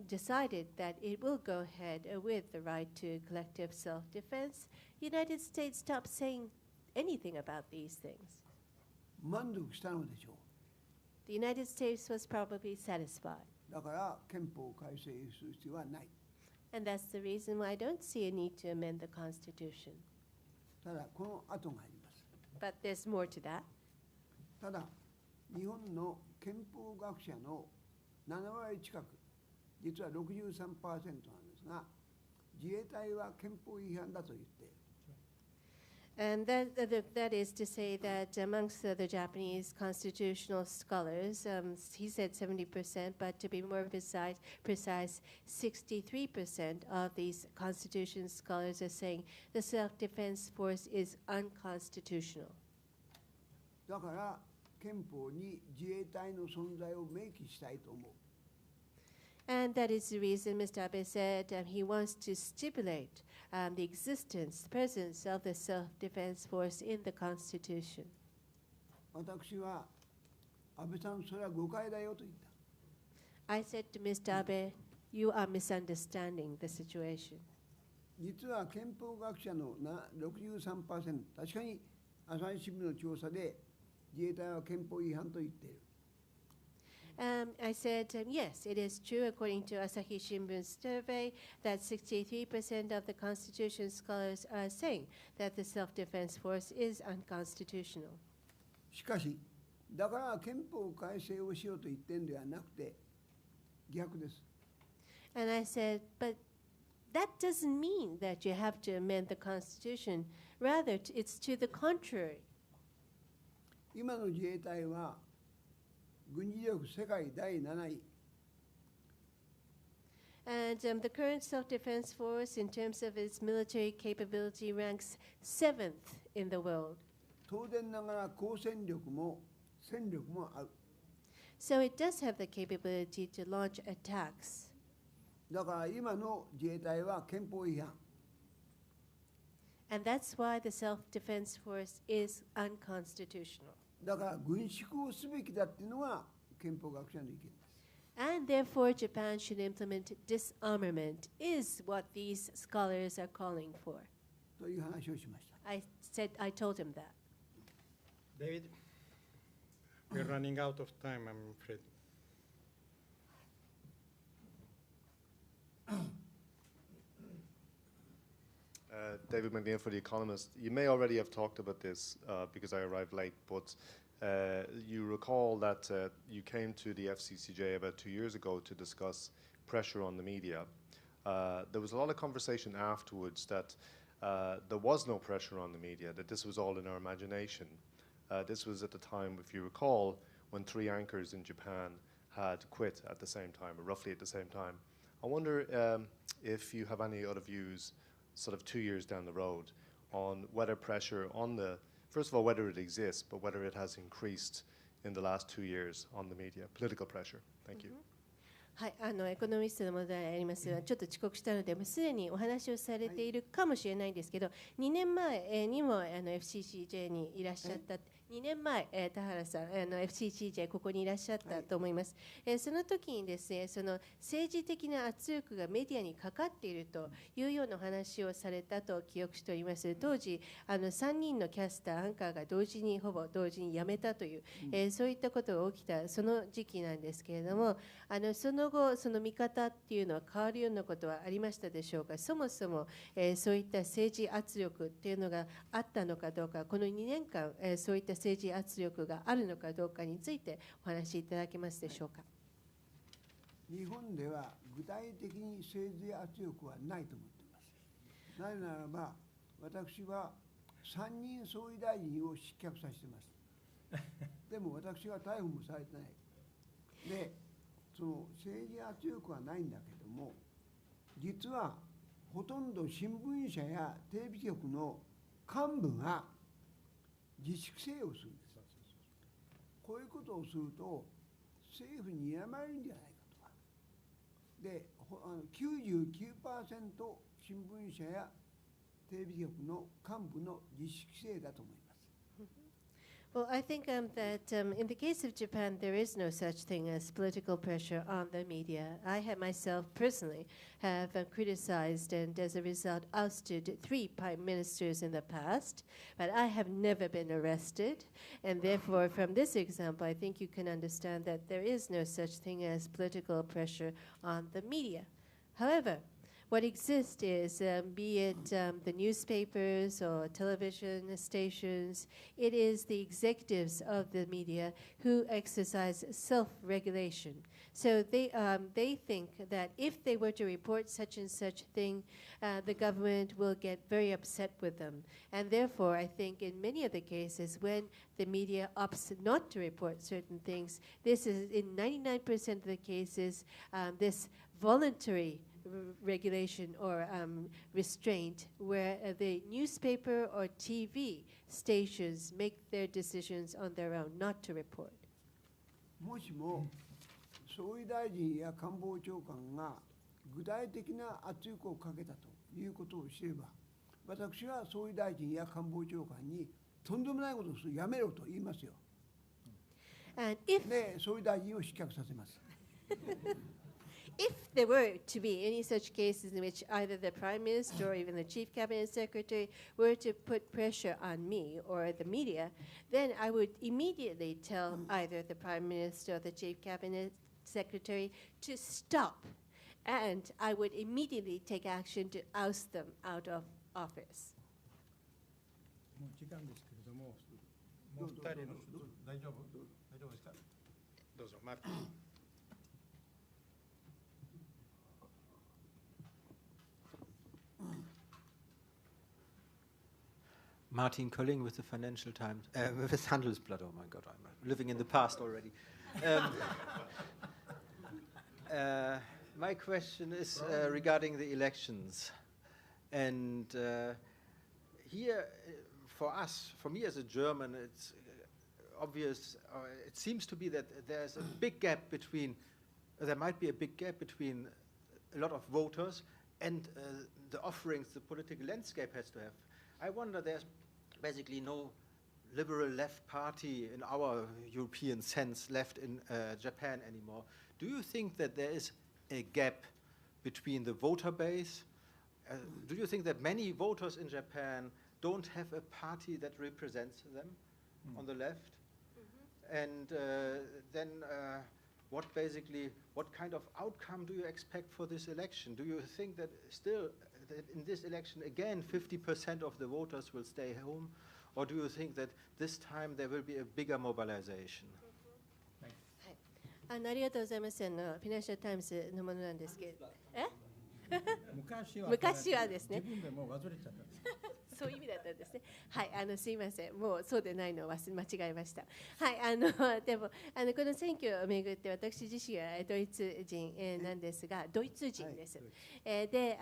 S3: decided that it will go ahead with the right to collective self-defense, the United States stopped saying anything about these things.
S2: 満足したのでしょう。
S3: The United States was probably satisfied.
S2: だから憲法を改正する必要はない。
S3: And that's the reason why I don't see a need to amend the Constitution.
S2: ただこの後があります。
S3: But there's more to that.
S2: ただ日本の憲法学者の7割近く、実は 63% なんですが、自衛隊は憲法違反だと言っている。
S3: And that is to say that amongst the Japanese constitutional scholars, he said 70%, but to be more precise, 63% of these constitution scholars are saying the self-defense force is unconstitutional.
S2: だから憲法に自衛隊の存在を明記したいと思う。
S3: And that is the reason Mr. Abe said he wants to stipulate the existence, the presence of the self-defense force in the Constitution.
S2: 私は安倍さん、それは誤解だよと言った。
S3: I said to Mr. Abe, you are misunderstanding the situation.
S2: 実は憲法学者の63%、確かに朝日新聞の調査で自衛隊は憲法違反と言っている。
S3: I said, yes, it is true, according to Asahi Shimbun's survey, that 63% of the Constitution scholars are saying that the self-defense force is unconstitutional.
S2: しかし、だから憲法改正をしようと言ってるんではなくて、逆です。
S3: And I said, but that doesn't mean that you have to amend the Constitution. Rather, it's to the contrary.
S2: 今の自衛隊は軍事力世界第7位。
S3: And the current self-defense force, in terms of its military capability, ranks 7th in the world.
S2: 当然ながら高戦力も戦力もある。
S3: So it does have the capability to launch attacks.
S2: だから今の自衛隊は憲法違反。
S3: And that's why the self-defense force is unconstitutional.
S2: だから軍縮をすべきだっていうのが憲法学者の意見です。
S3: And therefore, Japan should implement disarmament, is what these scholars are calling for.
S2: という話をしました。
S3: I told him that.
S1: David, we're running out of time, I'm afraid.
S9: David McNeil for The Economist. You may already have talked about this because I arrived late, but you recall that you came to the FCCJ about 2 years ago to discuss pressure on the media. There was a lot of conversation afterwards that there was no pressure on the media, that this was all in our imagination. This was at the time, if you recall, when 3 anchors in Japan had quit at the same time, or roughly at the same time. I wonder if you have any other views sort of 2 years down the road on whether pressure on the, first of all, whether it exists, but whether it has increased in the last 2 years on the media, political pressure. Thank you.
S3: はい、エコノミストの問題ありますが、ちょっと遅刻したので、もうすでにお話をされているかもしれないんですけど、2年前にもFCCJ にいらっしゃった、2 2年前、田原さん、FCCJ ここにいらっしゃったと思います。その時にですね、その政治的な圧力がメディアにかかっているというような話をされたと記憶しております。当時、3人のキャスター、アンカーがほぼ同時に辞めたという、そういったことが起きたその時期なんですけれども、その後、その見方っていうのは変わるようなことはありましたでしょうか。そもそも、そういった政治圧力っていうのがあったのかどうか、この2年間、そういった政治圧力があるのかどうかについてお話しいただけますでしょうか。
S2: 日本では具体的に政治圧力はないと思っています。なぜならば、私は3人総理大臣を失脚させています。でも私は逮捕もされてない。で、その政治圧力はないんだけども、実はほとんど新聞社やテレビ局の幹部が自粛制をするんです。こういうことをすると政府に睨まれるんじゃないかとか。で、99% 新聞社やテレビ局の幹部の自粛制だと思います。
S3: Well, I think that in the case of Japan, there is no such thing as political pressure on the media. I have myself personally have criticized and as a result ousted 3 prime ministers in the past, but I have never been arrested. And therefore, from this example, I think you can understand that there is no such thing as political pressure on the media. However, what exists is, be it the newspapers or television stations, it is the executives of the media who exercise self-regulation. So they think that if they were to report such and such thing, the government will get very upset with them. And therefore, I think in many of the cases when the media opts not to report certain things, this is in 99% of the cases, this voluntary regulation or restraint where the newspaper or TV stations make their decisions on their own not to report.
S2: もしも総理大臣や官房長官が具体的な圧力をかけたということを知れば、私は総理大臣や官房長官にとんでもないことをする、やめろと言いますよ。で、総理大臣を失脚させます。
S3: If there were to be any such cases in which either the Prime Minister or even the Chief Cabinet Secretary were to put pressure on me or the media, then I would immediately tell either the Prime Minister or the Chief Cabinet Secretary to stop, and I would immediately take action to oust them out of office.
S1: もう時間ですけれども、もう2人の大丈夫ですか？どうぞ。
S10: Martin Kölling with the Financial Times, with Handelsblatt. Oh my God, I'm living in the past already. My question is regarding the elections. And here, for me as a German, it's obvious, it seems to be that there's a big gap between, there might be a big gap between a lot of voters and the offerings the political landscape has to have. I wonder, there's basically no liberal left party in our European sense left in Japan anymore. Do you think that there is a gap between the voter base? Do you think that many voters in Japan don't have a party that represents them on the left? And then what kind of outcome do you expect for this election? Do you think that still that in this election again 50% of the voters will stay home, or do you think that this time there will be a bigger mobilization?
S3: ありがとうございます。フィナンシャルタイムズのものなんですけど、昔はですね。
S1: 自分でもう忘れちゃったんです。
S3: そういう意味だったんですね。はい、すいません。もうそうでないのを間違えました。はい、でもこの選挙をめぐって私自身はドイツ人なんですが、ドイツ人です。で、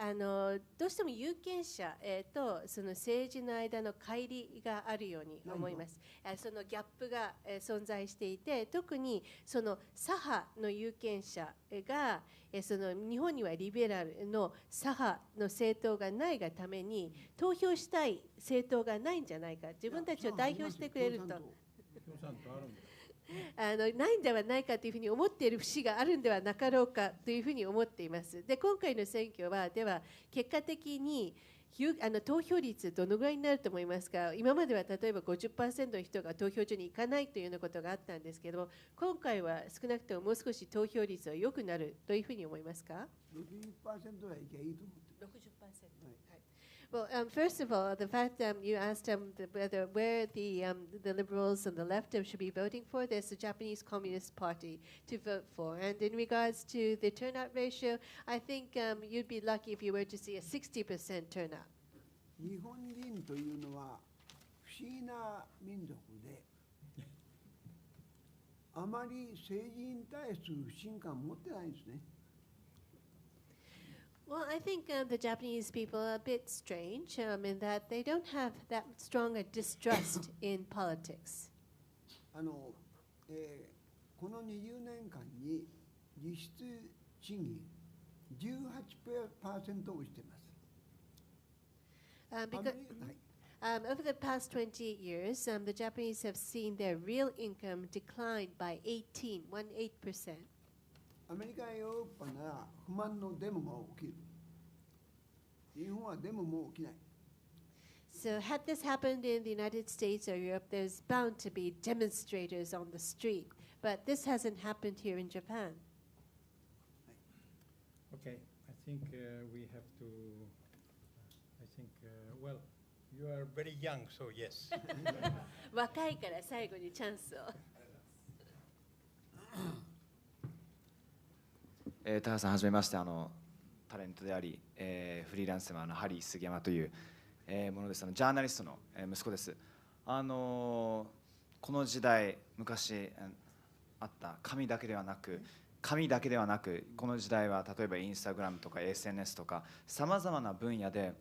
S3: どうしても有権者とその政治の間の乖離があるように思います。そのギャップが存在していて、特にその左派の有権者がその日本にはリベラルの左派の政党がないがために投票したい政党がないんじゃないか、自分たちを代表してくれるとないんではないかというふうに思っている節があるんではなかろうかというふうに思っています。で、今回の選挙は、では結果的に投票率どのぐらいになると思いますか。今までは例えば 50% の人が投票所に行かないというようなことがあったんですけども、今回は少なくとももう少し投票率は良くなるというふうに思いますか。
S2: 60% ぐらいいけばいいと思ってます。
S3: 60%。はい。Well, first of all, the fact you asked where the liberals and the left should be voting for, there's the Japanese Communist Party to vote for. And in regards to the turnout ratio, I think you'd be lucky if you were to see a 60% turnout.
S2: 日本人というのは不思議な民族で、あまり政治に対する不信感を持ってないんですね。
S3: Well, I think the Japanese people are a bit strange in that they don't have that strong a distrust in politics.
S2: この20年間に実質賃金 18% 落ちています。
S3: Over the past 28 years, the Japanese have seen their real income decline by 18%.
S2: アメリカやヨーロッパなら不満のデモが起きる。日本はデモも起きない。
S3: So had this happened in the United States or Europe, there's bound to be demonstrators on the street. But this hasn't happened here in Japan.
S1: Okay, I think we have to, well, you are very young, so yes.
S3: 若いから最後にチャンスを。
S11: 田原さんはじめまして、タレントであり、フリーランスのハリー杉山という、ものです。ジャーナリストの、息子です。この時代、昔あった紙だけではなくこの時代は例えばインスタグラムとか SNS とかさまざまな分野で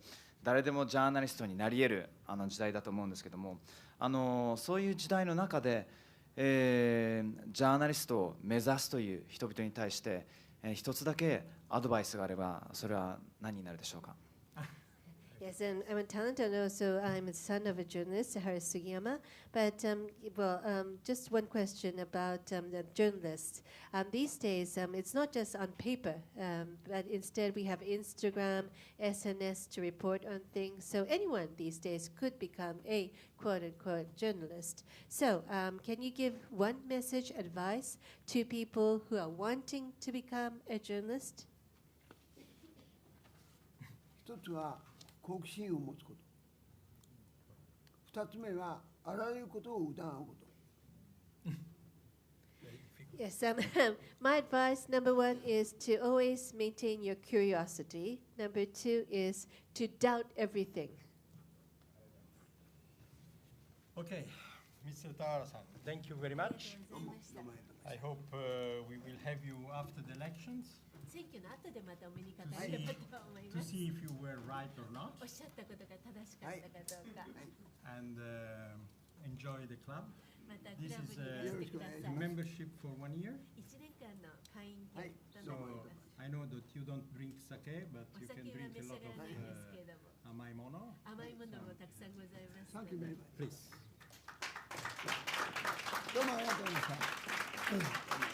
S11: 誰でもジャーナリストになり得る時代だと思うんですけども、そういう時代の中で、ジャーナリストを目指すという人々に対して一つだけアドバイスがあればそれは何になるでしょうか。
S3: Yes, and I'm a talent, and also I'm a son of a journalist, Haru Sugiyama. But just one question about the journalists. These days, it's not just on paper, but instead we have Instagram, SNS to report on things. So anyone these days could become a quote-unquote journalist. So can you give one message, advice to people who are wanting to become a journalist?
S2: 一つは好奇心を持つこと。二つ目はあらゆることを疑うこと。
S3: Yes, my advice, number one, is to always maintain your curiosity. Number two is to doubt everything.
S1: Okay, Mr. Tahara-san, thank you very much. I hope we will have you after the elections.
S3: 選挙の後でまたお目にかかれればと思い
S1: To
S3: ます。
S1: see if you were right or not.
S3: おっしゃったことが正しかったかどうか。
S1: And enjoy the club.
S3: またク
S1: This
S3: ラブ
S1: is
S3: にいらしてください。
S1: membership for 1 year.
S3: 1年間の会員権と
S1: So
S3: なっています。
S1: I know that you don't drink sake, but
S3: お
S1: you
S3: 酒
S1: can
S3: は
S1: drink
S3: 召
S1: a
S3: し
S1: lot
S3: 上が
S1: of
S3: らないんですけれども、
S1: amai mono.
S3: 甘いものもたくさんございますの
S2: Thank you
S3: で。
S2: very much.
S1: Please.
S2: どうもありがとうございました。